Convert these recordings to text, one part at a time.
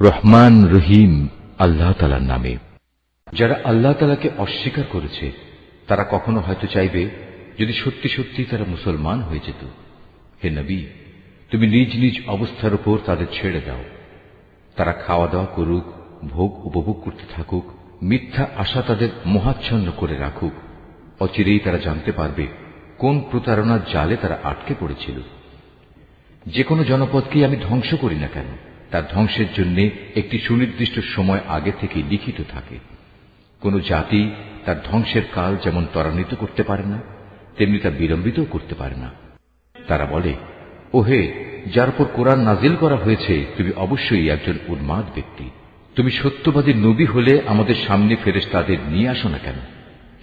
রহমান রহিম আল্লাহ তাআলার নামে। যারা আল্লাহ তাআলাকে অস্বীকার করেছে তারা কখনো হয়তো চাইবে যদি সত্যি সত্যি তারা মুসলমান হয়ে যেত। হে নবী, তুমি নিজ নিজ অবস্থার উপর তাদের ছেড়ে দাও। তারা খাওয়া দাওয়া করুক, ভোগ উপভোগ করতে থাকুক, মিথ্যা আশা তাদের মোহাচ্ছন্ন করে রাখুক। অচিরেই তারা জানতে পারবে কোন প্রতারণার জালে তারা আটকে পড়েছিল। যে কোনো জনপদকেই আমি ধ্বংস করি না কেন, তার ধ্বংসের জন্য একটি সুনির্দিষ্ট সময় আগে থেকে লিখিত থাকে। কোন জাতি তার ধ্বংসের কাল যেমন ত্বরান্বিত করতে পারে না, তেমনি তা বিলম্বিতও করতে পারে না। তারা বলে, ওহে, যার উপর কোরআন নাজিল করা হয়েছে তুমি অবশ্যই একজন উন্মাদ ব্যক্তি। তুমি সত্যবাদী নবী হলে আমাদের সামনে ফেরেশতাদের নিয়ে আসো না কেন।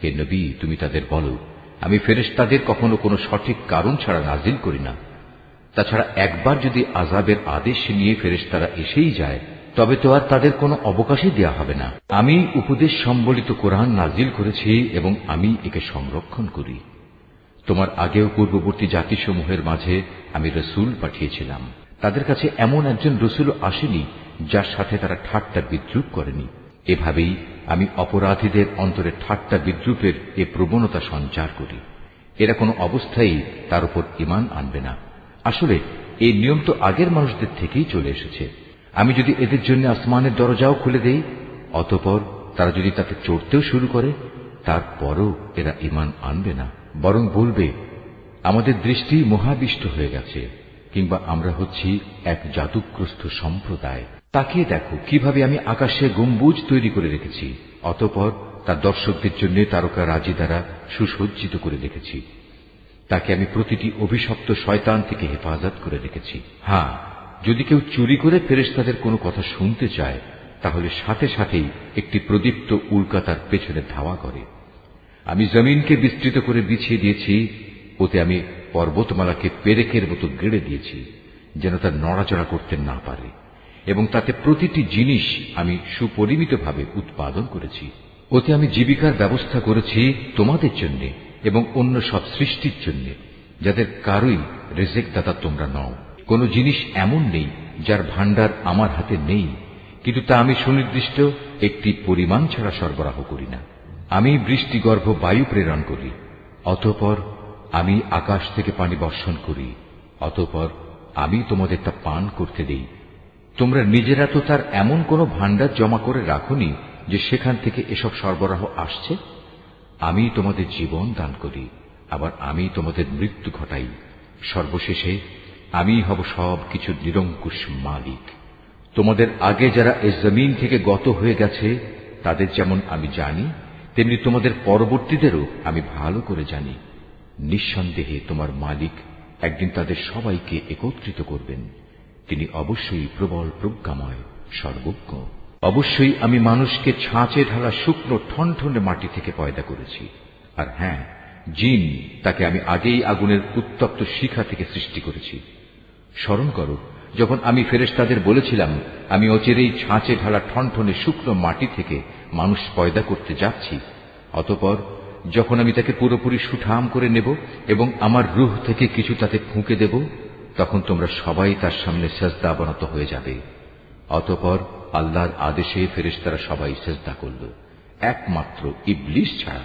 হে নবী, তুমি তাদের বলো, আমি ফেরেশতাদের কখনো কোনো সঠিক কারণ ছাড়া নাজিল করি না। তাছাড়া একবার যদি আযাবের আদেশ নিয়ে ফেরেশতারা এসেই যায় তবে তো আর তাদের কোনো অবকাশই দেয়া হবে না। আমি উপদেশ সম্বলিত কোরআন নাজিল করেছি এবং আমি একে সংরক্ষণ করি। তোমার আগেও পূর্ববর্তী জাতিসমূহের মাঝে আমি রসুল পাঠিয়েছিলাম। তাদের কাছে এমন একজন রসুল আসেনি যার সাথে তারা ঠাট্টা বিদ্রুপ করেনি। এভাবেই আমি অপরাধীদের অন্তরে ঠাট্টা বিদ্রুপের এ প্রবণতা সঞ্চার করি। এরা কোনো অবস্থায় তার উপর ঈমান আনবে না। আসলে এই নিয়ম তো আগের মানুষদের থেকেই চলে এসেছে। আমি যদি এদের জন্য আসমানের দরজাও খুলে দেই, অতঃপর তারা যদি তাতে চড়তেও শুরু করে, তারপরও এরা ঈমান আনবে না, বরং বলবে আমাদের দৃষ্টি মোহাবিষ্ট হয়ে গেছে, কিংবা আমরা হচ্ছি এক জাদুগ্রস্ত সম্প্রদায়। তাকিয়ে দেখো কিভাবে আমি আকাশে গম্বুজ তৈরি করে রেখেছি, অতঃপর তার দর্শকদের জন্য তারকা রাজি দ্বারা সুসজ্জিত করে রেখেছি। তাকে আমি প্রতিটি অভিশপ্ত শয়তান থেকে হেফাজত করে রেখেছি। হ্যাঁ, যদি কেউ চুরি করে ফেরেশতাদের কোনো কথা শুনতে চায় তাহলে সাথে সাথেই একটি প্রদীপ্ত উল্কা তার পেছনে ধাওয়া করে। আমি জমিনকে বিস্তৃত করে বিছিয়ে দিয়েছি, ওতে আমি পর্বতমালাকে পেরেকের মতো গেড়ে দিয়েছি যেন তা নড়াচড়া করতে না পারে, এবং তাতে প্রতিটি জিনিস আমি সুপরিমিতভাবে উৎপাদন করেছি। ওতে আমি জীবিকার ব্যবস্থা করেছি তোমাদের জন্য এবং অন্য সব সৃষ্টির জন্য, যাদের কারোই রিজিক দাতা তোমরা নও। কোন জিনিস এমন নেই যার ভাণ্ডার আমার হাতে নেই, কিন্তু তা আমি সুনির্দিষ্ট একটি পরিমাণ ছাড়া সরবরাহ করি না। আমি বৃষ্টিগর্ভ বায়ু প্রেরণ করি, অতঃপর আমি আকাশ থেকে পানি বর্ষণ করি, অতঃপর আমি তোমাদের তা পান করতে দেই। তোমরা নিজেরা তো তার এমন কোন ভাণ্ডার জমা করে রাখোনি যে সেখান থেকে এসব সরবরাহ আসছে। আমি তোমাদের জীবন দান করি, আবার আমি তোমাদের মৃত্যু ঘটাই। সর্বশেষে আমি হব সব কিছুর নিরঙ্কুশ মালিক। তোমাদের আগে যারা এ জমিন থেকে গত হয়ে গেছে তাদের যেমন আমি জানি, তেমনি তোমাদের পরবর্তীদেরও আমি ভালো করে জানি। নিঃসন্দেহে তোমার মালিক একদিন তাদের সবাইকে একত্রিত করবেন। তিনি অবশ্যই প্রবল প্রজ্ঞাময়, সর্বজ্ঞ। অবশ্যই আমি মানুষকে ছাঁচে ঢালা শুকনো ঠনঠনে মাটি থেকে পয়দা করেছি। আর হ্যাঁ, জিন তাকে আমি আগেই আগুনের উত্তপ্ত শিখা থেকে সৃষ্টি করেছি। স্মরণ করো, যখন আমি ফেরেশতাদের বলেছিলাম আমি অচিরেই ছাঁচে ঢালা ঠনঠনে শুকনো মাটি থেকে মানুষ পয়দা করতে যাচ্ছি, অতঃপর যখন আমি তাকে পুরোপুরি সুঠাম করে নেব এবং আমার রূহ থেকে কিছু তাতে ফুঁকে দেব, তখন তোমরা সবাই তার সামনে সেজদা অবনত হয়ে যাবে। অতঃপর আল্লাহর আদেশে ফেরেশতারা সবাই সেজদা করল, একমাত্র ইবলিস ছাড়া।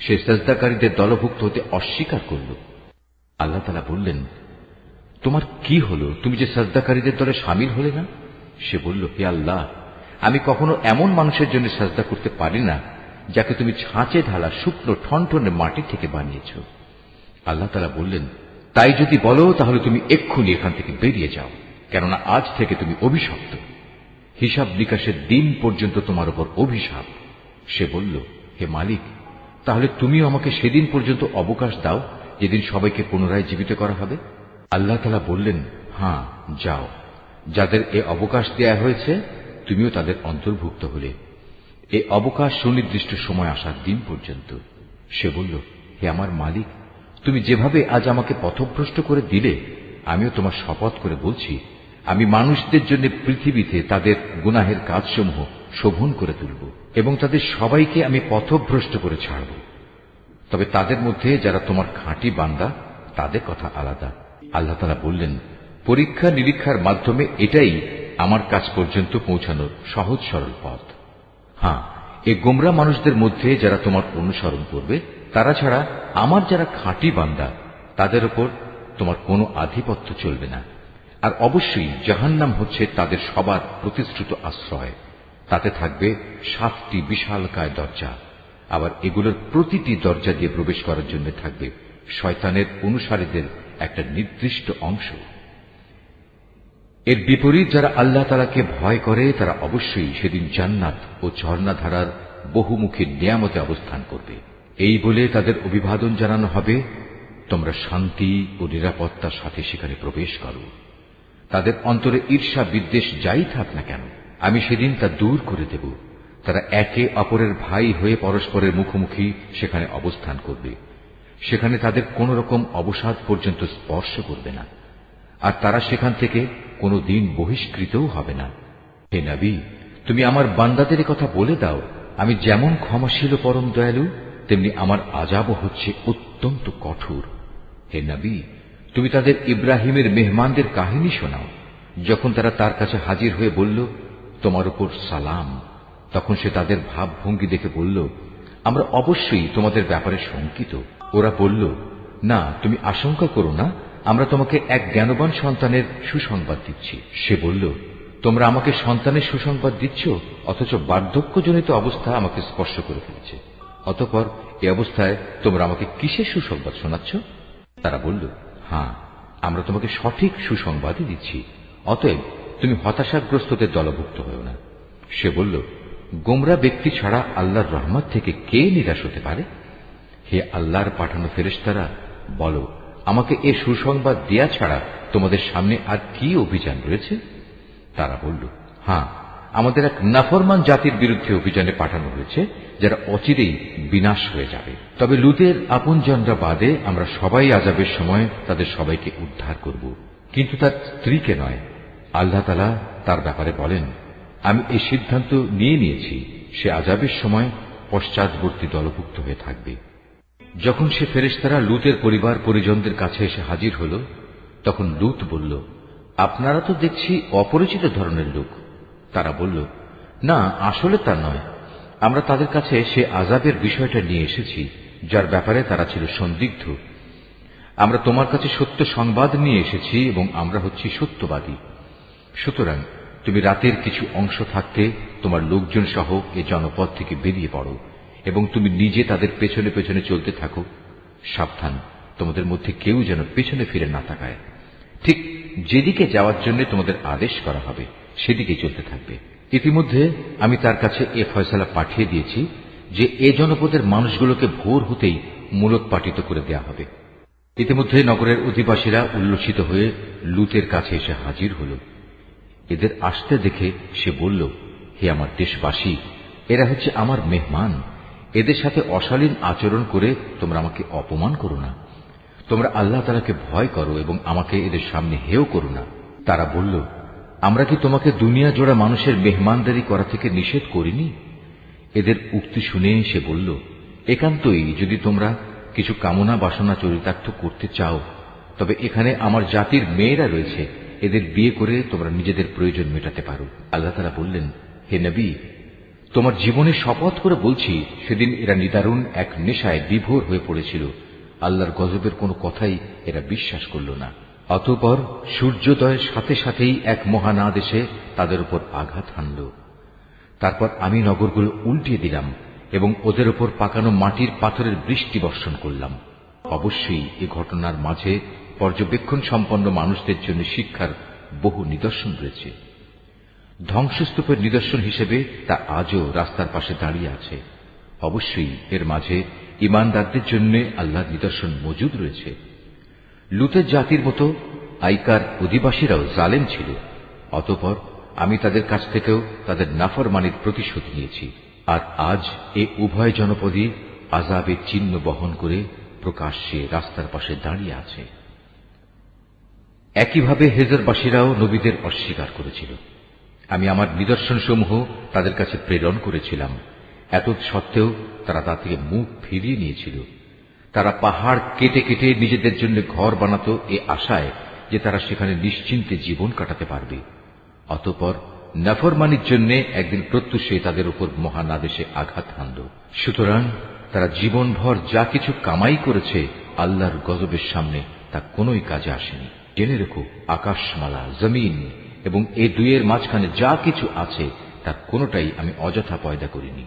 সে সেজদাকারীদের দলভুক্ত হতে অস্বীকার করল। আল্লাহ তাআলা বললেন, তোমার কি হলো, তুমি যে সেজদাকারীদের দলে শামিল হলে না? সে বলল, হে আল্লাহ, আমি কখনো এমন মানুষের জন্য সেজদা করতে পারি না যাকে তুমি ছাঁচে ঢালা শুকনো ঠনঠনে মাটি থেকে বানিয়েছ। আল্লাহ তাআলা বললেন, তাই যদি বলো তাহলে তুমি এক্ষুনি এখান থেকে বেরিয়ে যাও, কেননা আজ থেকে তুমি অভিশপ্ত। হিসাব নিকাশের দিন পর্যন্ত তোমার উপর অভিশাপ। সে বলল, হে মালিক, তাহলে তুমিও আমাকে সেদিন পর্যন্ত অবকাশ দাও যেদিন সবাইকে পুনরায় জীবিত করা হবে। আল্লাহ তাআলা বললেন, হ্যাঁ, যাও। যাদের এ অবকাশ দেয়া হয়েছে তুমিও তাদের অন্তর্ভুক্ত হলে। এ অবকাশ সুনির্দিষ্ট সময় আসার দিন পর্যন্ত। সে বলল, হে আমার মালিক, তুমি যেভাবে আজ আমাকে পথভ্রষ্ট করে দিলে, আমিও তোমার শপথ করে বলছি, আমি মানুষদের জন্য পৃথিবীতে তাদের গুনাহের কাজসমূহ শোভন করে তুলব এবং তাদের সবাইকে আমি পথভ্রষ্ট করে ছাড়ব। তবে তাদের মধ্যে যারা তোমার খাঁটি বান্দা তাদের কথা আলাদা। আল্লাহ তাআলা বললেন, পরীক্ষা নিরীক্ষার মাধ্যমে এটাই আমার কাছ পর্যন্ত পৌঁছানোর সহজ সরল পথ। হ্যাঁ, এই গোমরা মানুষদের মধ্যে যারা তোমার অনুসরণ করবে, তারা ছাড়া আমার যারা খাঁটি বান্দা, তাদের উপর তোমার কোনো আধিপত্য চলবে না। আর অবশ্যই জাহান্নাম হচ্ছে তাদের সবার প্রতিশ্রুত আশ্রয়। তাতে থাকবে 7টি বিশালকায় দরজা। আবার এগুলোর প্রতিটি দরজা দিয়ে প্রবেশ করার জন্য থাকবে শয়তানের অনুসারীদের একটা নির্দিষ্ট অংশ। এর বিপরীত যারা আল্লাহ তাআলাকে ভয় করে, তারা অবশ্যই সেদিন জান্নাত ও ঝর্ণাধারার বহুমুখী নিয়ামতে অবস্থান করবে। এই বলে তাদের অভিবাদন জানানো হবে, তোমরা শান্তি ও নিরাপত্তার সাথে সেখানে প্রবেশ করো। তাদের অন্তরে ঈর্ষা বিদ্বেষ যাই থাক না কেন, আমি সেদিন তা দূর করে দেব। তারা একে অপরের ভাই হয়ে পরস্পরের মুখোমুখি সেখানে অবস্থান করবে। সেখানে তাদের কোন রকম অবসাদ পর্যন্ত স্পর্শ করবে না, আর তারা সেখান থেকে কোনো দিন বহিষ্কৃতও হবে না। হে নবী, তুমি আমার বান্দাদের কথা বলে দাও, আমি যেমন ক্ষমাশীল ও পরম দয়ালু, তেমনি আমার আযাবও হচ্ছে অত্যন্ত কঠোর। হে নবী, তুমি তাদের ইব্রাহিমের মেহমানদের কাহিনী শোনাও। যখন তারা তার কাছে হাজির হয়ে বলল, তোমার উপর সালাম, তখন সে তাদের ভাবভঙ্গি দেখে বলল, আমরা অবশ্যই তোমাদের ব্যাপারে শঙ্কিত। ওরা বলল, না, তুমি আশঙ্কা করো না, আমরা তোমাকে এক জ্ঞানবান সন্তানের সুসংবাদ দিচ্ছি। সে বলল, তোমরা আমাকে সন্তানের সুসংবাদ দিচ্ছ, অথচ বার্ধক্যজনিত অবস্থা আমাকে স্পর্শ করে ফেলেছে। অতঃপর এ অবস্থায় তোমরা আমাকে কিসের সুসংবাদ শোনাচ্ছ? তারা বলল, হ্যাঁ, আমরা তোমাকে সঠিক সুসংবাদই দিচ্ছি, অতএব তুমি হতাশাগ্রস্তদের দলভুক্ত হও না। সে বলল, গোমরা ব্যক্তি ছাড়া আল্লাহর রহমত থেকে কে নিরাশ হতে পারে? হে আল্লাহর পাঠানো ফেরেশতারা, বলো, আমাকে এ সুসংবাদ দেয়া ছাড়া তোমাদের সামনে আর কি অভিযান রয়েছে? তারা বলল, হ্যাঁ, আমাদের এক নাফরমান জাতির বিরুদ্ধে অভিযানে পাঠানো হয়েছে, যারা অচিরেই বিনাশ হয়ে যাবে। তবে লুতের আপনজনরা বাদে আমরা সবাই আযাবের সময় তাদের সবাইকে উদ্ধার করব, কিন্তু তার স্ত্রীকে নয়। আল্লাহ তাআলা তার ব্যাপারে বলেন, আমি এই সিদ্ধান্ত নিয়েছি, সে আযাবের সময় পশ্চাৎবর্তী দলভুক্ত হয়ে থাকবে। যখন সে ফেরেশতারা লুতের পরিবার পরিজনদের কাছে এসে হাজির হল, তখন লুত বলল, আপনারা তো দেখছি অপরিচিত ধরনের লোক। তারা বলল, না, আসলে তা নয়, আমরা তাদের কাছে সে আযাবের বিষয়টা নিয়ে এসেছি, যার ব্যাপারে তারা ছিল সন্দিগ্ধ। আমরা তোমার কাছে সত্য সংবাদ নিয়ে এসেছি এবং আমরা হচ্ছি সত্যবাদী। সুতরাং তুমি রাতের কিছু অংশ থাকতে তোমার লোকজন সহ এ জনপদ থেকে বেরিয়ে পড়ো এবং তুমি নিজে তাদের পেছনে পেছনে চলতে থাকো। সাবধান, তোমাদের মধ্যে কেউ যেন পেছনে ফিরে না তাকায়। ঠিক যেদিকে যাওয়ার জন্য তোমাদের আদেশ করা হবে সেদিকে চলতে থাকবে। ইতিমধ্যে আমি তার কাছে এ ফয়সালা পাঠিয়ে দিয়েছি যে এ জনপদের মানুষগুলোকে ভোর হতেই মূলোৎপাটিত করে দেয়া হবে। ইতিমধ্যে নগরের অধিবাসীরা উল্লসিত হয়ে লুতের কাছে এসে হাজির হল। এদের আসতে দেখে সে বলল, হে আমার দেশবাসী, এরা হচ্ছে আমার মেহমান। এদের সাথে অশালীন আচরণ করে তোমরা আমাকে অপমান করো না। তোমরা আল্লাহ তাআলাকে ভয় করো এবং আমাকে এদের সামনে হেয় করো না। তারা বলল, আমরা কি তোমাকে দুনিয়া জোড়া মানুষের মেহমানদারি করা থেকে নিষেধ করিনি? এদের উক্তি শুনে সে বলল, একান্তই যদি তোমরা কিছু কামনা বাসনা চরিতার্থ করতে চাও, তবে এখানে আমার জাতির মেয়েরা রয়েছে, এদের বিয়ে করে তোমরা নিজেদের প্রয়োজন মেটাতে পারো। আল্লাহ তাআলা বললেন, হে নবী, তোমার জীবনে শপথ করে বলছি, সেদিন এরা নিদারুণ এক নেশায় বিভোর হয়ে পড়েছিল। আল্লাহর গজবের কোনো কথাই এরা বিশ্বাস করল না। অতঃপর সূর্যোদয়ের সাথে সাথেই এক মহান আদেশে তাদের উপর আঘাত হানল। তারপর আমি নগরগুলো উল্টিয়ে দিলাম এবং ওদের উপর পাকানো মাটির পাথরের বৃষ্টি বর্ষণ করলাম। অবশ্যই এ ঘটনার মাঝে পর্যবেক্ষণ সম্পন্ন মানুষদের জন্য শিক্ষার বহু নিদর্শন রয়েছে। ধ্বংসস্তূপের নিদর্শন হিসেবে তা আজও রাস্তার পাশে দাঁড়িয়ে আছে। অবশ্যই এর মাঝে ঈমানদারদের জন্য আল্লাহর নিদর্শন মজুদ রয়েছে। লুতের জাতির মতো আইকার অধিবাসীরাও জালেম ছিল। অতঃপর আমি তাদের কাছ থেকেও তাদের নাফরমানির প্রতিশোধ নিয়েছি। আর আজ এ উভয় জনপদই আযাবের চিহ্ন বহন করে প্রকাশ্যে রাস্তার পাশে দাঁড়িয়ে আছে। একইভাবে হেজরবাসীরাও নবীদের অস্বীকার করেছিল। আমি আমার নিদর্শনসমূহ তাদের কাছে প্রেরণ করেছিলাম, এত সত্ত্বেও তারা তা থেকে মুখ ফিরিয়ে নিয়েছিল। তারা পাহাড় কেটে কেটে নিজেদের জন্য ঘর বানাতো এ আশায় যে তারা সেখানে নিশ্চিন্তে জীবন কাটাতে পারবে। অতঃপর নাফরমানির জন্য একদিন প্রত্যুষে তাদের উপর মহান আদেশে আঘাত হানল। সুতরাং তারা জীবনভর যা কিছু কামাই করেছে আল্লাহর গজবের সামনে তা কোনোই কাজে আসেনি। জেনে রেখো, আকাশমালা, জমিন এবং এ দুইয়ের মাঝখানে যা কিছু আছে তার কোনোটাই আমি অযথা পয়দা করিনি।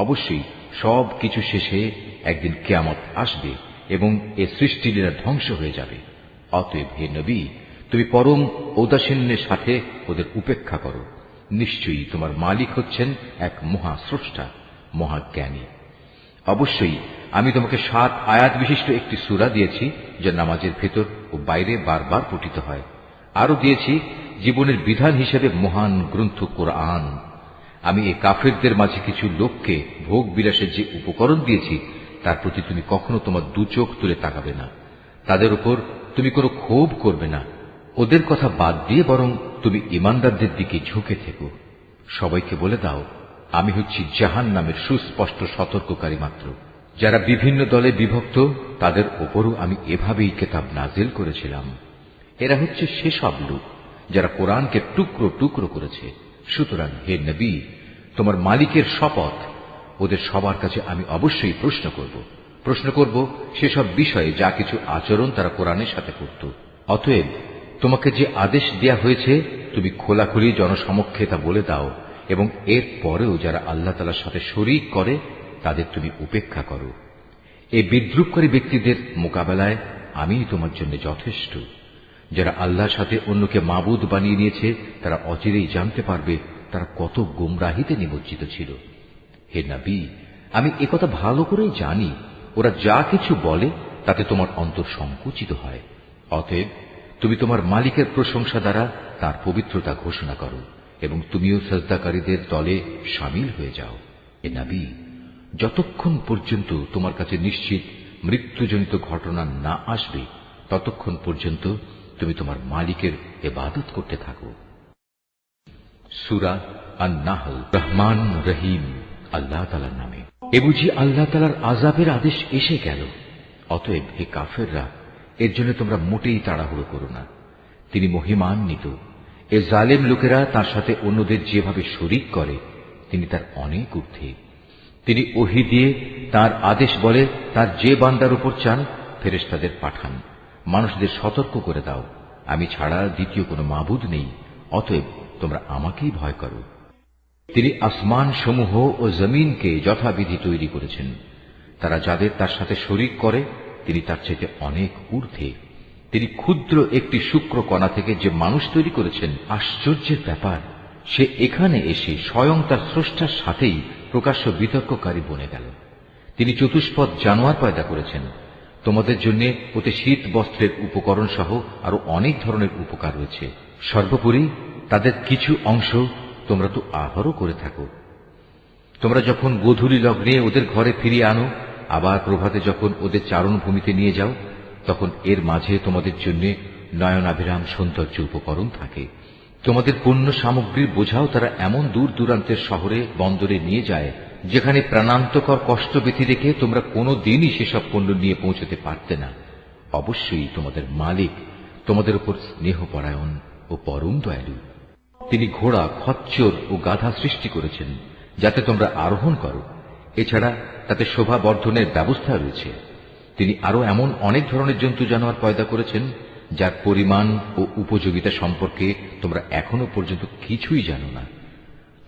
অবশ্যই সব কিছু শেষে একদিন কিয়ামত আসবে এবং এ সৃষ্টিলীলা ধ্বংস হয়ে যাবে। অতএব হে নবী, তুমি পরম ঔদাসীন্যের সাথে ওদের উপেক্ষা করো। নিশ্চয়ই তোমার মালিক হচ্ছেন এক মহাস্রষ্টা, মহাজ্ঞানী। অবশ্যই আমি তোমাকে 7 আয়াত বিশিষ্ট একটি সূরা দিয়েছি, যা নামাজের ভেতর ও বাইরে বারবার পঠিত হয়। আরো দিয়েছি জীবনের বিধান হিসেবে মহান গ্রন্থ কোরআন। আমি এই কাফেরদের মাঝে কিছু লোককে ভোগ বিলাসের যে উপকরণ দিয়েছি তার প্রতি তুমি কখনো তোমার দু চোখ তুলে তাকাবে না। তাদের উপর তুমি কোনো ক্ষোভ করবে না। ওদের কথা বাদ দিয়ে বরং তুমি ঈমানদারদের দিকে ঝুঁকে থেকো। সবাইকে বলে দাও, আমি হচ্ছি জাহান্নামের সুস্পষ্ট সতর্ককারী মাত্র। যারা বিভিন্ন দলে বিভক্ত তাদের ওপরও আমি এভাবেই কিতাব নাজিল করেছিলাম। এরা হচ্ছে সেসব লোক যারা কোরআনকে টুকরো টুকরো করেছে। সুতরাং হে নবী, তোমার মালিকের শপথ, ওদের সবার কাছে আমি অবশ্যই প্রশ্ন করব সেসব বিষয়ে যা কিছু আচরণ তারা কোরআনের সাথে করত। অতএব তোমাকে যে আদেশ দেয়া হয়েছে তুমি খোলাখুলি জনসমক্ষে তা বলে দাও, এবং এর পরেও যারা আল্লাহ তাআলার সাথে শরীক করে তাদের তুমি উপেক্ষা করো। এই বিদ্রুপকারী ব্যক্তিদের মোকাবেলায় আমি তোমার জন্য যথেষ্ট। যারা আল্লাহর সাথে অন্যকে মাবুদ বানিয়ে নিয়েছে তারা অচিরেই জানতে পারবে তারা কত গুমরাহিতে নিমজ্জিত ছিল। হে নবী, আমি একথা ভালো করেই জানি, ওরা যা কিছু বলে তাতে তোমার অন্তর সংকুচিত হয়। অতএব তুমি তোমার মালিকের প্রশংসা দ্বারা তার পবিত্রতা ঘোষণা করো এবং তুমিও সাজদাকারীদের দলে শামিল হয়ে যাও। হে নবী, যতক্ষণ পর্যন্ত তোমার কাছে নিশ্চিত মৃত্যুজনিত ঘটনা না আসবে ততক্ষণ পর্যন্ত তুমি তোমার মালিকের ইবাদত করতে থাকো। সূরা আন-নাহল। রহমান রহিম আল্লাহ তাআলার নামে। এ বুঝি আল্লাহ তাআলার আযাবের আদেশ এসে গেল? অতএব হে কাফেররা, এর জন্য তোমরা মোটেই তাড়াহুড়ো করো না। তিনি মহিমান্বিত। এ জালেম লোকেরা তার সাথে অন্যদের যেভাবে শরীক করে তিনি তার অনেক ঊর্ধ্বে। তিনি ওহী দিয়ে তার আদেশ বলে তার যে বান্দার উপর চান ফেরেশতাদের পাঠান, মানুষদের সতর্ক করে দাও, আমি ছাড়া দ্বিতীয় কোনো মাবুদ নেই, অতএব তোমরা আমাকেই ভয় করো। তিনি আসমান সমূহ ও জমিনকে যথাবিধি তৈরি করেছেন। তারা যাদের তার সাথে শরীক করে তিনি তার চাইতে অনেক ঊর্ধ্বে। তিনি ক্ষুদ্র একটি শুক্র কণা থেকে যে মানুষ তৈরি করেছেন, আশ্চর্যের ব্যাপার, সে এখানে এসে স্বয়ং তার স্রষ্টার সাথেই প্রকাশ্য বিতর্ককারী বনে গেল। তিনি চতুষ্পদ জানোয়ার পয়দা করেছেন। তোমাদের জন্য ওতে শীত বস্ত্রের উপকরণ সহ আরো অনেক ধরনের উপকার রয়েছে। সর্বোপরি তাদের কিছু অংশ তোমরা তো আহারও করে থাকো। তোমরা যখন গোধূলি লগ্নে ওদের ঘরে ফিরিয়ে আনো, আবার প্রভাতে যখন ওদের চারণভূমিতে নিয়ে যাও, তখন এর মাঝে তোমাদের জন্য নয়নাভিরাম সৌন্দর্য উপকরণ থাকে। তোমাদের পণ্য সামগ্রীর বোঝাও তারা এমন দূর দূরান্তের শহরে বন্দরে নিয়ে যায় যেখানে প্রাণান্তকর কষ্ট ব্যথি রেখে তোমরা কোনো দিনই সেসব পণ্য নিয়ে পৌঁছতে পারতে না। অবশ্যই তোমাদের মালিক তোমাদের উপর স্নেহপরায়ণ ও পরম দয়ালু। তিনি ঘোড়া, খচ্চর ও গাধা সৃষ্টি করেছেন যাতে তোমরা আরোহণ করো। এছাড়া তাতে শোভা বর্ধনের ব্যবস্থা রয়েছে। তিনি আরো এমন অনেক ধরনের জন্তু জানোয়ার পয়দা করেছেন যার পরিমাণ ও উপযোগিতা সম্পর্কে তোমরা এখনো পর্যন্ত কিছুই জানো না।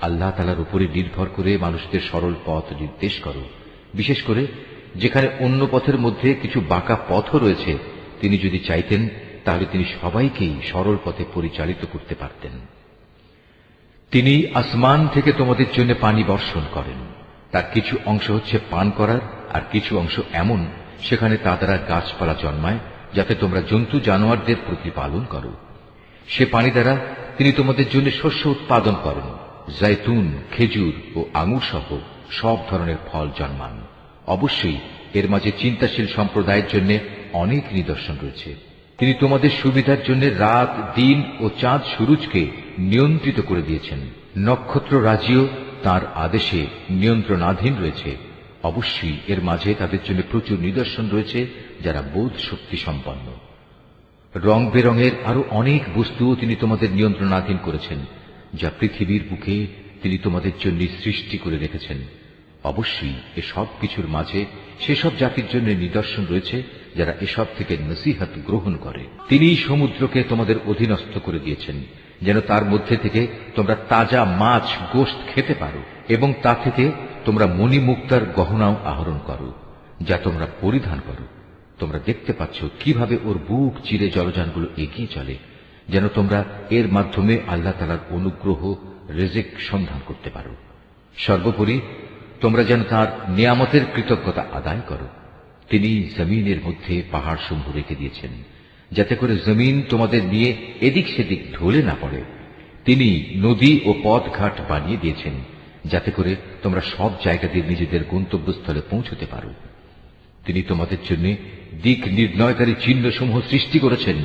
আল্লাহ তাআলার উপরে নির্ভর করে মানুষদের সরল পথ নির্দেশ করো, বিশেষ করে যেখানে অন্য পথের মধ্যে কিছু বাঁকা পথও রয়েছে। তিনি যদি চাইতেন তাহলে তিনি সবাইকেই সরল পথে পরিচালিত করতে পারতেন। তিনি আসমান থেকে তোমাদের জন্য পানি বর্ষণ করেন। তার কিছু অংশ হচ্ছে পান করার, আর কিছু অংশ এমন সেখানে তা দ্বারা গাছপালা জন্মায় যাতে তোমরা জন্তু জানোয়ারদের প্রতিপালন করো। সে পানি দ্বারা তিনি তোমাদের জন্য শস্য উৎপাদন করেন। জাইতুন, খেজুর ও আঙুর সহ সব ধরনের ফল জন্মান। অবশ্যই এর মাঝে চিন্তাশীল সম্প্রদায়ের জন্য অনেক নিদর্শন রয়েছে। তিনি তোমাদের সুবিধার জন্য রাত, দিন ও চাঁদ সুরুজকে নিয়ন্ত্রিত করে দিয়েছেন। নক্ষত্র রাজিও তার আদেশে নিয়ন্ত্রণাধীন রয়েছে। অবশ্যই এর মাঝে তাদের জন্য প্রচুর নিদর্শন রয়েছে যারা বোধ শক্তি সম্পন্ন। রং বেরঙের আরো অনেক বস্তুও তিনি তোমাদের নিয়ন্ত্রণাধীন করেছেন, যা পৃথিবীর বুকে তিনি তোমাদের জন্য সৃষ্টি করে রেখেছেন। অবশ্যই এসব কিছুর মাঝে সেসব জাতির জন্য নিদর্শন রয়েছে যারা এসব থেকে নসিহত গ্রহণ করে। তিনি সমুদ্রকে তোমাদের অধীনস্থ করে দিয়েছেন যেন তার মধ্যে থেকে তোমরা তাজা মাছ গোশত খেতে পারো, এবং তা থেকে তোমরা মণিমুক্তার গহনাও আহরণ করো, যা তোমরা পরিধান করো। তোমরা দেখতে পাচ্ছ কিভাবে ওর বুক চিরে জলযানগুলো এগিয়ে চলে, যেন তোমরা এর মাধ্যমে আল্লাহ তাআলার অনুগ্রহ রিজিক সন্ধান করতে পারো। সর্বোপরি তোমরা যেন তার নিয়ামতের কৃতজ্ঞতা আদায় করো। তিনি জমিনের মধ্যে পাহাড় সমূহ রেখে দিয়েছেন যাতে করে জমিন তোমাদের নিয়ে এদিক সেদিক ঢলে না পড়ে। তিনি নদী ও পথঘাট বানিয়ে দিয়েছেন যাতে করে তোমরা সব জায়গা দিয়ে নিজেদের গন্তব্যস্থলে পৌঁছতে পারো। তিনি তোমাদের জন্য দিক নির্ণয়কারী চিহ্নসমূহ সৃষ্টি করেছেন।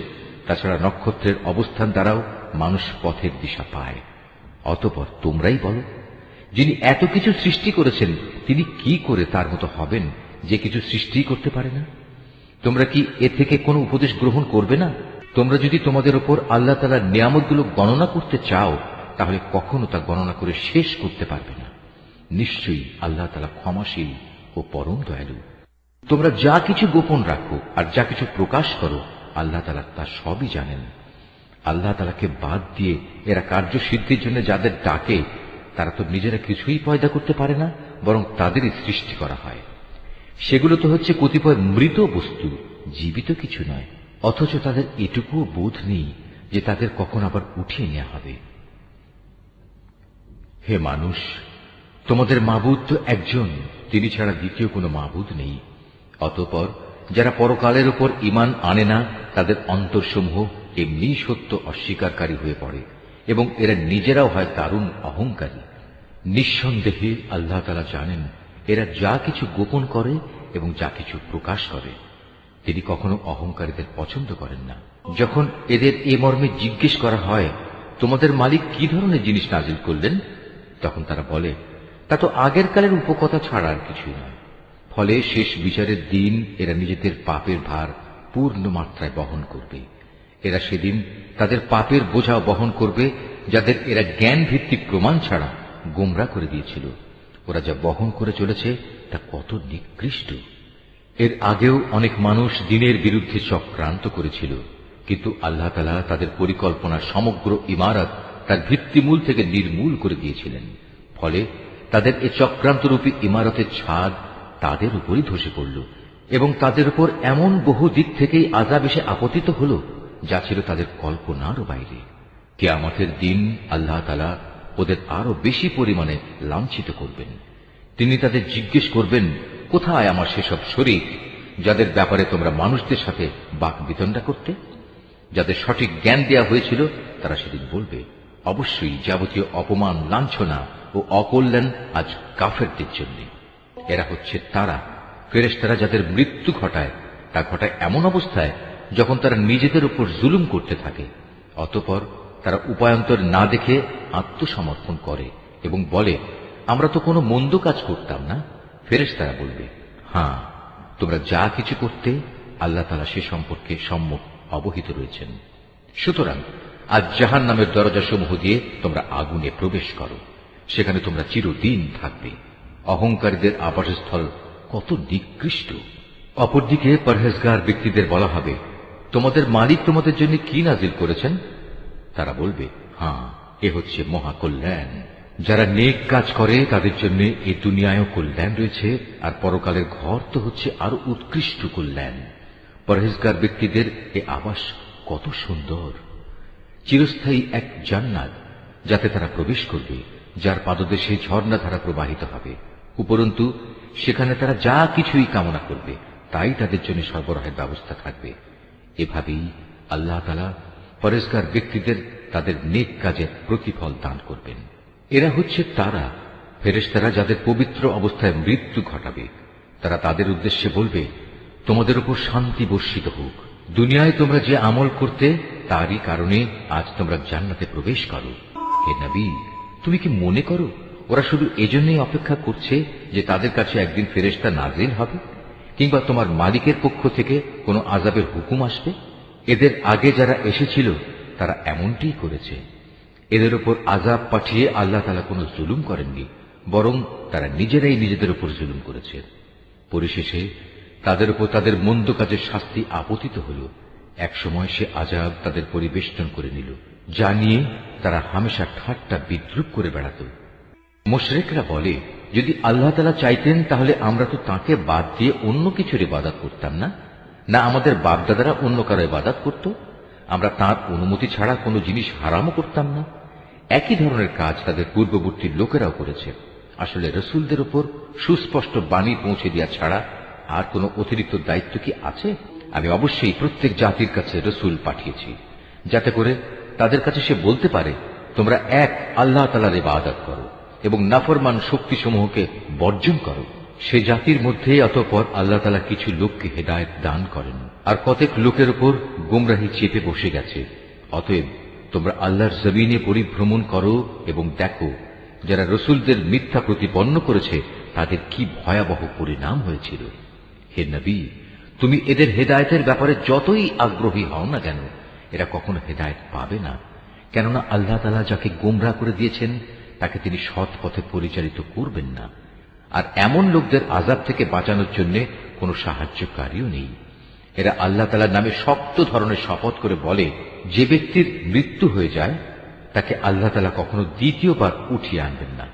তাছাড়া নক্ষত্রের অবস্থান দ্বারাও মানুষ পথের দিশা পায়। অতঃপর তোমরাই বলো, যিনি এত কিছু সৃষ্টি করেছেন তিনি কি করে তার মতো হবেন যে কিছু সৃষ্টি করতে পারে না? তোমরা কি এ থেকে কোনো উপদেশ গ্রহণ করবে না? তোমরা যদি তোমাদের ওপর আল্লাহ তাআলার নিয়ামতগুলো গণনা করতে চাও তাহলে কখনো তা গণনা করে শেষ করতে পারবে না। নিশ্চয়ই আল্লাহ তাআলা ক্ষমাশীল ও পরম দয়ালু। তোমরা যা কিছু গোপন রাখো আর যা কিছু প্রকাশ করো আল্লাহ তাআলা তা সবই জানেন। আল্লাহ তাআলাকে বাদ দিয়ে এরা কার্যসিদ্ধির জন্য যাদের ডাকে তারা তো নিজেরা কিছুই পয়দা করতে পারে না, বরং তাদেরই সৃষ্টি করা হয়। সেগুলো তো হচ্ছে কতিপয় মৃত বস্তু, জীবিত কিছু নয়। অথচ তাদের এটুকুও বোধ নেই যে তাদের কখন আবার উঠিয়ে নেওয়া হবে। হে মানুষ, তোমাদের মাবুদ তো একজন, তিনি ছাড়া দ্বিতীয় কোনো মাবুদ নেই। অতঃপর যারা পরকালের উপর ঈমান আনে না তাদের অন্তরসমূহ এমনি সত্য অস্বীকারী হয়ে পড়ে এবং এরা নিজেরাও হয় দারুণ অহংকারী। নিঃসন্দেহে আল্লাহ তাআলা জানেন এরা যা কিছু গোপন করে এবং যা কিছু প্রকাশ করে। তিনি কখনো অহংকারীদের পছন্দ করেন না। যখন এদের এ মর্মে জিজ্ঞেস করা হয়, তোমাদের মালিক কি ধরনের জিনিস নাজিল করলেন, তখন তারা বলে, তা তো আগের কালের উপকথা ছাড়া আর কিছুই নয়। ফলে শেষ বিচারের দিন এরা নিজেদের পাপের ভার পূর্ণ মাত্রায় বহন করবে। এরা সেদিন তাদের পাপের বোঝা বহন করবে যাদের এরা জ্ঞান ভিত্তিক প্রমাণ ছাড়া গোমরা করে দিয়েছিল। ওরা যা বহন করে চলেছে তা কত নিকৃষ্ট। এর আগেও অনেক মানুষ দ্বীনের বিরুদ্ধে চক্রান্ত করেছিল, কিন্তু আল্লাহ তাআলা তাদের পরিকল্পনার সমগ্র ইমারত তার ভিত্তিমূল থেকে নির্মূল করে দিয়েছিলেন। ফলে তাদের এ চক্রান্তরূপী ইমারতের ছাদ তাদের উপরই ধসে পড়ল এবং তাদের উপর এমন বহু দিক থেকেই আযাব এসে আপতিত হল যা ছিল তাদের কল্পনারও বাইরে। কিয়ামতের দিন আল্লাহ তাআলা ওদের আরো বেশি পরিমাণে লাঞ্ছিত করবেন। তিনি তাদের জিজ্ঞেস করবেন, কোথায় আমার সেসব শরীক যাদের ব্যাপারে তোমরা মানুষদের সাথে বাক বিতণ্ডা করতে? যাদের সঠিক জ্ঞান দেয়া হয়েছিল তারা সেদিন বলবে, অবশ্যই যাবতীয় অপমান, লাঞ্ছনা ও অকল্যাণ আজ কাফেরদের জন্য। এরা হচ্ছে তারা ফেরেশতারা যাদের মৃত্যু ঘটায়, তা ঘটায় এমন অবস্থায় যখন তারা নিজেদের উপর জুলুম করতে থাকে। অতঃপর তারা উপায়ান্তর না দেখে আত্মসমর্পণ করে এবং বলে, আমরা তো কোনো মন্দ কাজ করতাম না। ফেরেশতারা বলবে, হ্যাঁ, তোমরা যা কিছু করতে আল্লাহ তাআলা সে সম্পর্কে সম্যক অবহিত রয়েছেন। সুতরাং আজ জাহান্নামের দরজাসমূহ দিয়ে তোমরা আগুনে প্রবেশ করো, সেখানে তোমরা চিরদিন থাকবে। অহংকারীদের আবাসস্থল কত নিকৃষ্ট। অপরদিকে পরহেজগার ব্যক্তিদের বলা হবে, তোমাদের মালিক তোমাদের জন্য কি নাজিল করেছেন? তারা বলবে, হ্যাঁ, এ হচ্ছে মহাকল্যাণ। যারা নেক কাজ করে তাদের জন্য এই দুনিয়ায়ও কল্যাণ রয়েছে, আর পরকালের ঘর তো হচ্ছে আরো উৎকৃষ্ট কল্যাণ। পরহেজগার ব্যক্তিদের এ আবাস কত সুন্দর। চিরস্থায়ী এক জান্নাত যাতে তারা প্রবেশ করবে, যার পাদদেশে ঝর্ণাধারা প্রবাহিত হবে। উপরন্তু সেখানে তারা যা কিছুই কামনা করবে তাই তাদের জন্য সরবরাহের ব্যবস্থা থাকবে। এভাবেই আল্লাহ তাআলা পরহেজগার ব্যক্তিদের তাদের নেক কাজের প্রতিফল দান করবেন। এরা হচ্ছে তারা ফেরেশতারা যাদের পবিত্র অবস্থায় মৃত্যু ঘটাবে। তারা তাদের উদ্দেশ্যে বলবে, তোমাদের উপর শান্তি বর্ষিত হোক। দুনিয়ায় তোমরা যে আমল করতে তারই কারণে আজ তোমরা জান্নাতে প্রবেশ করো। হে নবী, তুমি কি মনে করো ওরা শুধু এজন্যই অপেক্ষা করছে যে তাদের কাছে একদিন ফেরেশতা নাজিল হবে, কিংবা তোমার মালিকের পক্ষ থেকে কোনো আযাবের হুকুম আসবে? এদের আগে যারা এসেছিল তারা এমনটিই করেছে। এদের উপর আযাব পাঠিয়ে আল্লাহ তাআলা কোনো জুলুম করেননি, বরং তারা নিজেরাই নিজেদের উপর জুলুম করেছে। পরিশেষে তাদের উপর তাদের মন্দ কাজের শাস্তি আপতিত হল। একসময় সে আযাব তাদের পরিবেষ্টন করে নিল, যা নিয়ে তারা হামেশা ঠাট্টা বিদ্রুপ করে বেড়াত। মুশরিকরা বলে, যদি আল্লাহ তাআলা চাইতেন তাহলে আমরা তো তাঁকে বাদ দিয়ে অন্য কিছুর ইবাদত করতাম না, না আমাদের বাপদাদারা অন্য কারো ইবাদত করত, আমরা তাঁর অনুমতি ছাড়া কোনো জিনিস হারামও করতাম না। একই ধরনের কাজ তাদের পূর্ববর্তী লোকেরাও করেছে। আসলে রসুলদের উপর সুস্পষ্ট বাণী পৌঁছে দেওয়া ছাড়া আর কোনো অতিরিক্ত দায়িত্ব কি আছে? আমি অবশ্যই প্রত্যেক জাতির কাছে রসুল পাঠিয়েছি, যাতে করে তাদের কাছে সে বলতে পারে, তোমরা এক আল্লাহ তাআলার ইবাদত করো এবং নাফরমান শক্তিসমূহকে বর্জন করো। সে জাতির মধ্যে অতঃপর আল্লাহ তাআলা কিছু লোককে হেদায়েত দান করেন, আর কতক লোকের উপর গোমরাহি চেপে বসে গেছে। অতএব তোমরা আল্লাহর জমিনে পরিভ্রমণ করো এবং দেখো যারা রসুলদের মিথ্যা প্রতিপন্ন করেছে তাদের কি ভয়াবহ পরিণাম হয়েছিল। হে নবী, তুমি এদের হেদায়েতের ব্যাপারে যতই আগ্রহী হও না কেন, এরা কখনো হেদায়েত পাবে না, কেননা আল্লাহ তাআলা যাকে গোমরাহ করে দিয়েছেন তাকে তিনি সৎ পথে পরিচালিত করবেন না। আর এমন লোকদের আযাব থেকে বাঁচানোর জন্য কোনো সাহায্যকারীও নেই। এরা আল্লাহ তাআলার নামে শক্ত ধরনের শপথ করে বলে, যে ব্যক্তির মৃত্যু হয়ে যায় তাকে আল্লাহ তাআলা কখনো দ্বিতীয়বার উঠিয়ে আনবেন না।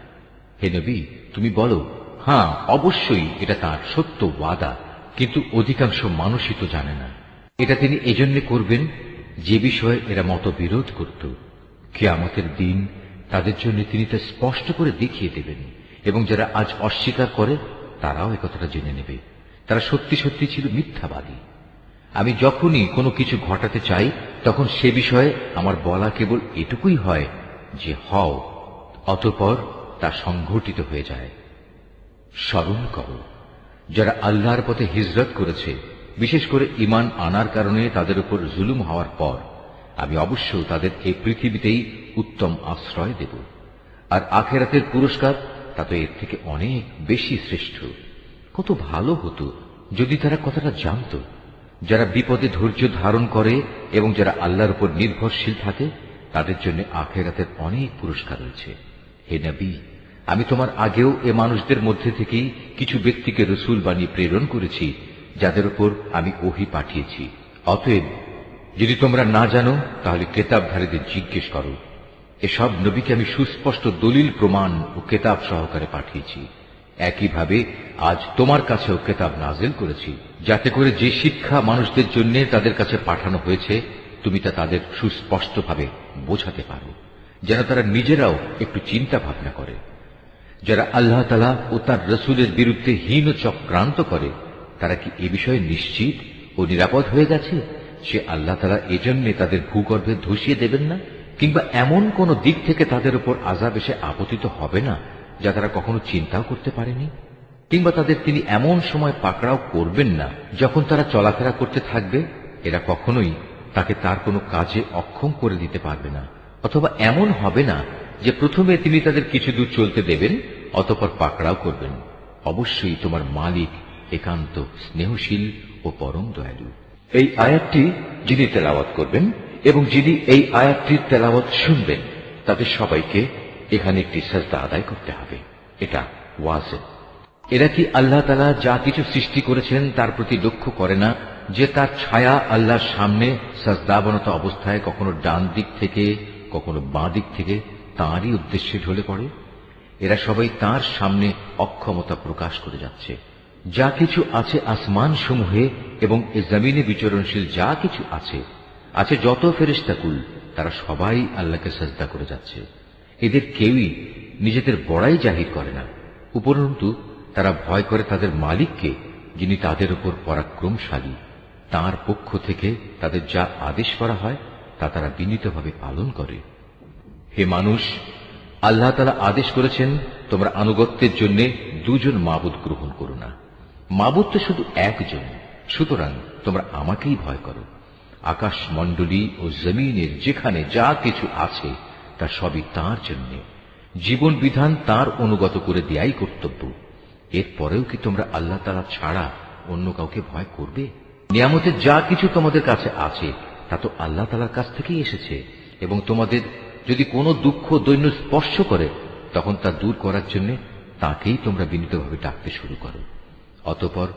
হে নবী, তুমি বলো, হ্যাঁ অবশ্যই এটা তাঁর সত্য ওয়াদা, কিন্তু অধিকাংশ মানুষই তো জানে না। এটা তিনি এজন্য করবেন যে বিষয়ে এরা মতবিরোধ করত। কিয়ামতের দিন তাদের জন্য তিনি তা স্পষ্ট করে দেখিয়ে দেবেন, এবং যারা আজ অস্বীকার করে তারাও একথাটা জেনে নেবে, তারা সত্যি সত্যি ছিল মিথ্যাবাদী। আমি যখনই কোনো কিছু ঘটাতে চাই তখন সে বিষয়ে আমার বলা কেবল এটুকুই হয় যে হও, অতঃপর তা সংঘটিত হয়ে যায়। স্মরণ করো, যারা আল্লাহর পথে হিজরত করেছে, বিশেষ করে ঈমান আনার কারণে তাদের উপর জুলুম হওয়ার পর, আমি অবশ্য তাদের এই পৃথিবীতেই উত্তম আশ্রয় দেব, আর আখিরাতের পুরস্কার তা তো এর থেকে অনেক বেশি শ্রেষ্ঠ। কত ভালো হতো যদি তারা কথাটা জানত। যারা বিপদে ধৈর্য ধারণ করে এবং যারা আল্লাহর উপর নির্ভরশীল থাকে তাদের জন্য আখিরাতের অনেক পুরস্কার রয়েছে। হে নবী, আমি তোমার আগেও এ মানুষদের মধ্যে থেকেই কিছু ব্যক্তিকে রসুল বানিয়ে প্রেরণ করেছি, যাদের উপর আমি ওহী পাঠিয়েছি। অতএব যদি তোমরা না জানো তাহলে কেতাবধারীদের জিজ্ঞেস করো। এসব নবীকে আমি সুস্পষ্ট দলিল প্রমাণ ও কেতাব সহকারে পাঠিয়েছি। একইভাবে আজ তোমার কাছেও কেতাব নাজিল করেছি, যাতে করে যে শিক্ষা মানুষদের জন্য তাদের কাছে পাঠানো হয়েছে তুমি তা তাদের সুস্পষ্টভাবে বোঝাতে পারো, যেন তারা নিজেরাও একটু চিন্তা ভাবনা করে। যারা আল্লাহ তাআলা ও তার রসুলের বিরুদ্ধে হীন চক্রান্ত করে তারা কি এ বিষয়ে নিশ্চিত ও নিরাপদ হয়ে গেছে সে আল্লাহ তাআলা এজন্য তাদের ভূগর্ভে ধসিয়ে দেবেন না, কিংবা এমন কোন দিক থেকে তাদের উপর আযাব এসে আপতিত হবে না যা তারা কখনো চিন্তাও করতে পারেনি, কিংবা তাদের তিনি এমন সময় পাকড়াও করবেন না যখন তারা চলাফেরা করতে থাকবে, এরা কখনোই তাকে তার কোনো কাজে অক্ষম করে দিতে পারবে না। অথবা এমন হবে না যে প্রথমে তিনি তাদের কিছু দূর চলতে দেবেন অতঃপর পাকড়াও করবেন। অবশ্যই তোমার মালিক একান্ত স্নেহশীল ও পরম দয়ালু। এই আয়াতটি যিনি তেলাওয়াত করবেন এবং যিনি এই আয়াতটির তেলাওয়াত শুনবেন তাদের সবাইকে এখানে একটি সাজদা আদায় করতে হবে। এটা ওয়াজিব। এরা কি আল্লাহ তাআলা যা কিছু সৃষ্টি করেছেন তার প্রতি লক্ষ্য করে না যে তার ছায়া আল্লাহর সামনে সাজদাবনত অবস্থায় কখনো ডান দিক থেকে কখনো বাঁ দিক থেকে তাঁরই উদ্দেশ্যে ঢলে পড়ে? এরা সবাই তাঁর সামনে অক্ষমতা প্রকাশ করে যাচ্ছে। যা কিছু আছে আসমান সমূহে এবং এ জমিনে বিচরণশীল যা কিছু আছে যত ফেরেশতাকুল, তারা সবাই আল্লাহকে সাজদা করে যাচ্ছে। এদের কেউই নিজেদের বড়াই জাহির করে না, উপরন্তু তারা ভয় করে তাদের মালিককে, যিনি তাদের উপর পরাক্রমশালী। তাঁর পক্ষ থেকে তাদের যা আদেশ করা হয় তা তারা বিনীতভাবে পালন করে। হে মানুষ, আল্লাহ তাআলা আদেশ করেছেন তোমরা আনুগত্যের জন্য দুজন মাবুদ গ্রহণ করো না। মাবুদ তো শুধু একজন, সুতরাং তোমরা আমাকেই ভয় করো। আকাশ মণ্ডলী ও জমিনের যেখানে যা কিছু আছে তা সবই তাঁর জন্য। জীবন বিধান তাঁর অনুগত করে দেয়াই কর্তব্য। এরপরেও কি তোমরা আল্লাহ তাআলা ছাড়া অন্য কাউকে ভয় করবে? নিয়ামতের যা কিছু তোমাদের কাছে আছে তা তো আল্লাহ তাআলার কাছ থেকেই এসেছে, এবং তোমাদের যদি কোনো দুঃখ দৈন্য স্পর্শ করে তখন তা দূর করার জন্য তাকেই তোমরা বিনীতভাবে ডাকতে শুরু করো। অতঃপর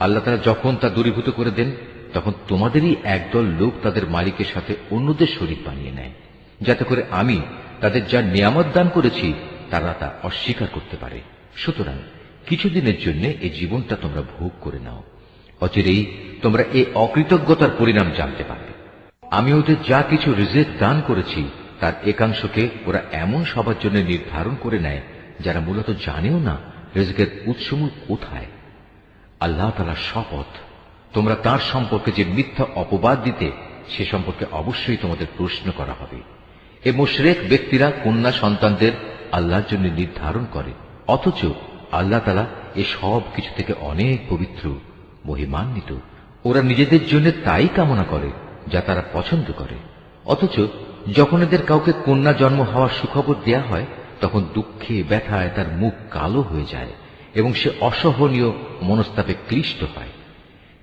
আল্লাহ তাআলা যখন তা দূরীভূত করে দেন তখন তোমাদেরই একদল লোক তাদের মালিকের সাথে অন্যদের শরীক বানিয়ে নেয়, যাতে করে আমি তাদের যা নিয়ামত দান করেছি তারা তা অস্বীকার করতে পারে। সুতরাং কিছুদিনের জন্য এই জীবনটা তোমরা ভোগ করে নাও, অচিরেই তোমরা এই অকৃতজ্ঞতার পরিণাম জানতে পারবে। আমি ওদের যা কিছু রিজিক দান করেছি তার একাংশকে ওরা এমন সবার জন্য নির্ধারণ করে নেয় যারা মূলত জানেও না রিজিকের উৎসমূল কোথায়। আল্লাহ তাআলার শপথ, তোমরা তার সম্পর্কে যে মিথ্যা অপবাদ দিতে সে সম্পর্কে অবশ্যই তোমাদের প্রশ্ন করা হবে। এ মুশরিক ব্যক্তিরা কন্যা সন্তানদের আল্লাহর জন্য নির্ধারণ করে, অথচ আল্লাহ তাআলা এ সব কিছু থেকে অনেক পবিত্র, মহিমান্বিত। ওরা নিজেদের জন্য তাই কামনা করে যা তারা পছন্দ করে, অথচ যখন এদের কাউকে কন্যা জন্ম হওয়ার সুখবর দেয়া হয় তখন দুঃখে ব্যথায় তার মুখ কালো হয়ে যায় এবং সে অসহনীয় মনস্তাপে ক্লিষ্ট হয়।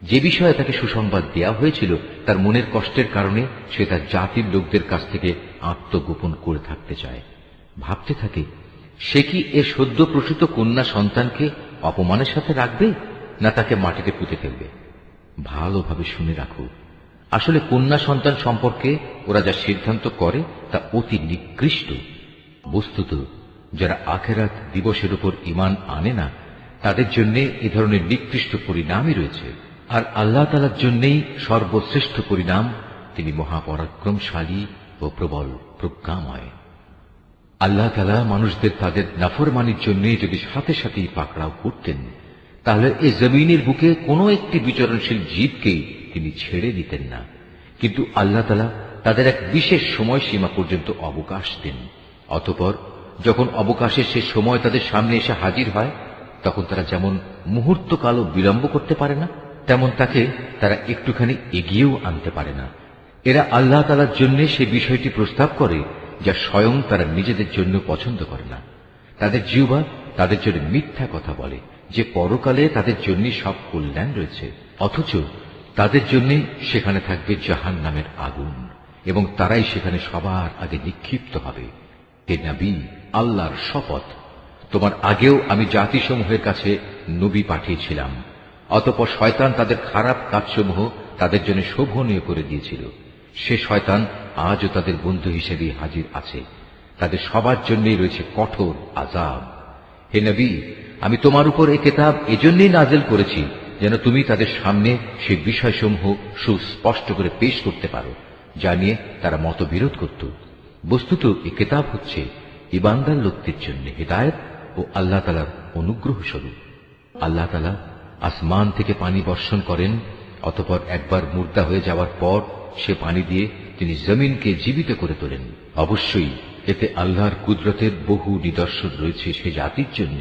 যে বিষয়ে তাকে সুসংবাদ দেয়া হয়েছিল তার মনের কষ্টের কারণে সে তার জাতির লোকদের কাছ থেকে আত্মগোপন করে থাকতে চায়। ভাবতে থাকে, সে কি এ সদ্য প্রসূত কন্যা সন্তানকে অপমানের সাথে রাখবে না তাকে মাটিতে পুঁতে ফেলবে। ভালোভাবে শুনে রাখো, আসলে কন্যা সন্তান সম্পর্কে ওরা যা সিদ্ধান্ত করে তা অতি নিকৃষ্ট। বস্তুত যারা আখিরাত দিবসের উপর ঈমান আনে না তাদের জন্য এ ধরনের নিকৃষ্ট পরিণামই রয়েছে। আর আল্লাহ তাআলার জন্যই সর্বশ্রেষ্ঠ পরিণাম, তিনি মহাপরাক্রমশালী ও প্রবল প্রজ্ঞাময়। আল্লাহ তাআলা মানুষদের তাদের নাফরমানির জন্য যদি সাথে সাথেই পাকড়াও করতেন তাহলে এই জমিনের বুকে কোনো একটি বিচরণশীল জীবকেই তিনি ছেড়ে দিতেন না, কিন্তু আল্লাহ তাআলা তাদের এক বিশেষ সময়সীমা পর্যন্ত অবকাশ দেন। অতঃপর যখন অবকাশের সে সময় তাদের সামনে এসে হাজির হয় তখন তারা যেমন মুহূর্তকালও বিলম্ব করতে পারে না, তেমন তাকে তারা একটুখানি এগিয়েও আনতে পারে না। এরা আল্লাহ তাআলার জন্য সে বিষয়টি প্রস্তাব করে যা স্বয়ং তারা নিজেদের জন্য পছন্দ করে না। তাদের জিহ্বা তাদের জন্য মিথ্যা কথা বলে যে পরকালে তাদের জন্য সব কল্যাণ রয়েছে, অথচ তাদের জন্য সেখানে থাকবে জাহান্নামের আগুন এবং তারাই সেখানে সবার আগে নিক্ষিপ্ত হবে। হে নবী, আল্লাহর শপথ, তোমার আগেও আমি জাতিসমূহের কাছে নবী পাঠিয়েছিলাম, অতঃপর শয়তান তাদের খারাপ কাজসমূহ তাদের জন্য শোভনীয় করে দিয়েছিল। সে শয়তান আজও তাদের বন্ধু হিসেবে হাজির আছে। তাদের সবার জন্যই রয়েছে কঠোর আযাব। হে নবী, আমি তোমার উপর এই কিতাব এজন্যই নাযিল করেছি যেন তুমি তাদের সামনে সেই বিষয়সমূহ সুস্পষ্ট করে পেশ করতে পারো যা নিয়ে তারা মতবিরোধ করত। বস্তুত এই কিতাব হচ্ছে ঈমানদার লোকদের জন্য হিদায়াত ও আল্লাহ তাআলার অনুগ্রহ স্বরূপ। আল্লাহ তাআলা আসমান থেকে পানি বর্ষণ করেন, অতঃপর একবার মুর্দা হয়ে যাওয়ার পর সে পানি দিয়ে তিনি জমিনকে জীবিত করে তোলেন। অবশ্যই এতে আল্লাহর কুদরতের বহু নিদর্শন রয়েছে সে জাতির জন্য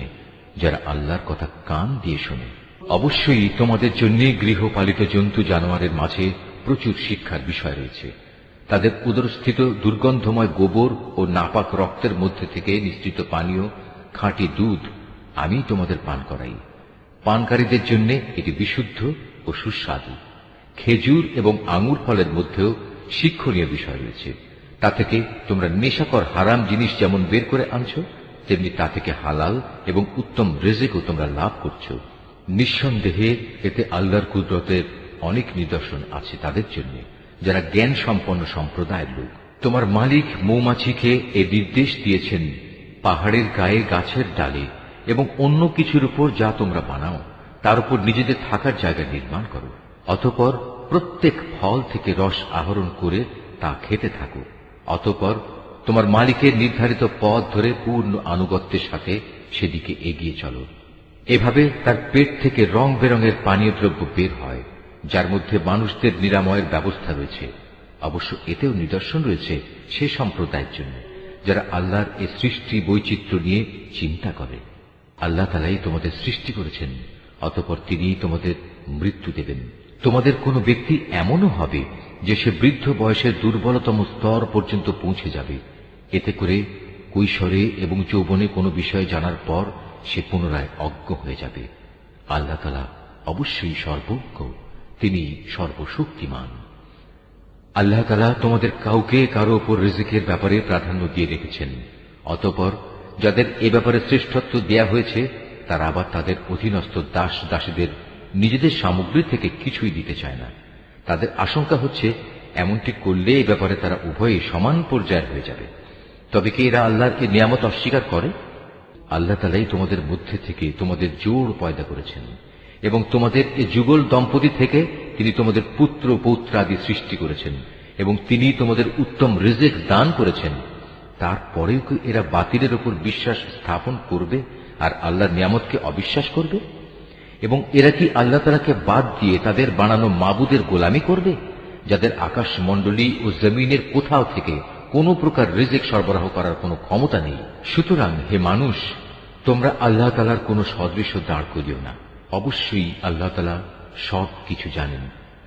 যারা আল্লাহর কথা কান দিয়ে শোনে। অবশ্যই তোমাদের জন্য গৃহপালিত জন্তু জানোয়ারের মাঝে প্রচুর শিক্ষার বিষয় রয়েছে। তাদের উদরস্থিত দুর্গন্ধময় গোবর ও নাপাক রক্তের মধ্যে থেকে নিঃসৃত পানীয় খাঁটি দুধ আমি তোমাদের পান করাই। পানকারীদের জন্য এটি বিশুদ্ধ ও সুস্বাদু। খেজুর এবং আঙুর ফলের মধ্যেও শিক্ষণীয় বিষয় রয়েছে। তা থেকে তোমরা নেশাকর হারাম জিনিস যেমন বের করে আনছো, তেমনি তা থেকে হালাল এবং উত্তম রিজিকও তোমরা লাভ করছো। নিঃসন্দেহে এতে আল্লাহর কুদরতের অনেক নিদর্শন আছে তাদের জন্য যারা জ্ঞান সম্পন্ন সম্প্রদায়ের লোক। তোমার মালিক মৌমাছিকে এ নির্দেশ দিয়েছেন, পাহাড়ের গায়ে গাছের ডালে এবং অন্য কিছুর উপর যা তোমরা বানাও তার উপর নিজেদের থাকার জায়গা নির্মাণ করো, অতঃপর প্রত্যেক ফল থেকে রস আহরণ করে তা খেতে থাকো। অতঃপর তোমার মালিকের নির্ধারিত পথ ধরে পূর্ণ আনুগত্যের সাথে সেদিকে এগিয়ে চলো। এভাবে তার পেট থেকে রং বেরঙের পানীয় দ্রব্য বের হয় যার মধ্যে মানুষদের নিরাময়ের ব্যবস্থা রয়েছে। অবশ্য এতেও নিদর্শন রয়েছে সে সম্প্রদায়ের জন্য যারা আল্লাহর এই সৃষ্টি বৈচিত্র্য নিয়ে চিন্তা করে। আল্লাহ তাআলাই তোমাদের সৃষ্টি করেছেন, অতঃপর তিনিই তোমাদের মৃত্যু দেবেন। তোমাদের কোনো ব্যক্তি এমনও হবে যে সে বৃদ্ধ বয়সের দুর্বলতম স্তর পর্যন্ত পৌঁছে যাবে। এতে করে কৈশোরে এবং যৌবনে কোনো বিষয় জানার পর সে পুনরায় অজ্ঞ হয়ে যাবে। আল্লাহ তাআলা অবশ্যই সর্বজ্ঞ, তিনি সর্বশক্তিমান। আল্লাহ তাআলা তোমাদের কাউকে কারো উপর রিজিকের ব্যাপারে প্রাধান্য দিয়ে রেখেছেন। অতঃপর যাদের এ ব্যাপারে শ্রেষ্ঠত্ব দেয়া হয়েছে তারা আবার তাদের অধীনস্থ দাস দাসীদের নিজেদের সামগ্রী থেকে কিছুই দিতে চায় না। তাদের আশঙ্কা হচ্ছে এমনটি করলে এই ব্যাপারে তারা উভয়ে সমান পর্যায়ের হয়ে যাবে। তবে কি এরা আল্লাহর এই নিয়ামত অস্বীকার করে? আল্লাহ তাআলাই তোমাদের মধ্যে থেকে তোমাদের জোড় পয়দা করেছেন এবং তোমাদের এই যুগল দম্পতি থেকে তিনি তোমাদের পুত্র পৌত্রাদি সৃষ্টি করেছেন এবং তিনি তোমাদের উত্তম রিজিক দান করেছেন। তারপরেও কি এরা বাতিলের উপর বিশ্বাস স্থাপন করবে আর আল্লাহর নিয়ামতকে অবিশ্বাস করবে? এবং এরা কি আল্লাহ তাআলাকে বাদ দিয়ে তাদের বানানো মাবুদের গোলামি করবে, যাদের আকাশ মণ্ডলী ও জমিনের কোথাও থেকে কোন প্রকার রিজিক সরবরাহ করার কোনো ক্ষমতা নেই? সুতরাং হে মানুষ, তোমরা আল্লাহ তাআলার কোন সদৃশ্য দাঁড় করিও না। অবশ্যই আল্লাহ তাআলা সব কিছু জানেন,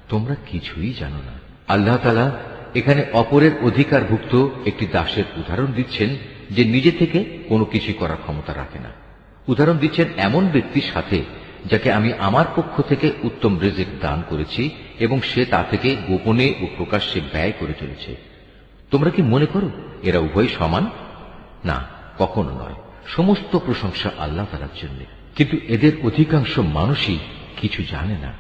তোমরা কিছুই জানো না। আল্লাহ তাআলা এখানে অপরের অধিকারভুক্ত একটি দাসের উদাহরণ দিচ্ছেন যে নিজে থেকে কোনো কিছু করার ক্ষমতা রাখে না। উদাহরণ দিচ্ছেন এমন ব্যক্তির সাথে যাকে আমি আমার পক্ষ থেকে উত্তম রিজিক দান করেছি এবং সে তা থেকে গোপনে ও প্রকাশ্যে ব্যয় করে চলেছে। তোমরা কি মনে করো এরা উভয় সমান? না, কখনো নয়। সমস্ত প্রশংসা আল্লাহ তাআলার জন্য, কিন্তু এদের অধিকাংশ মানুষই কিছু জানে না।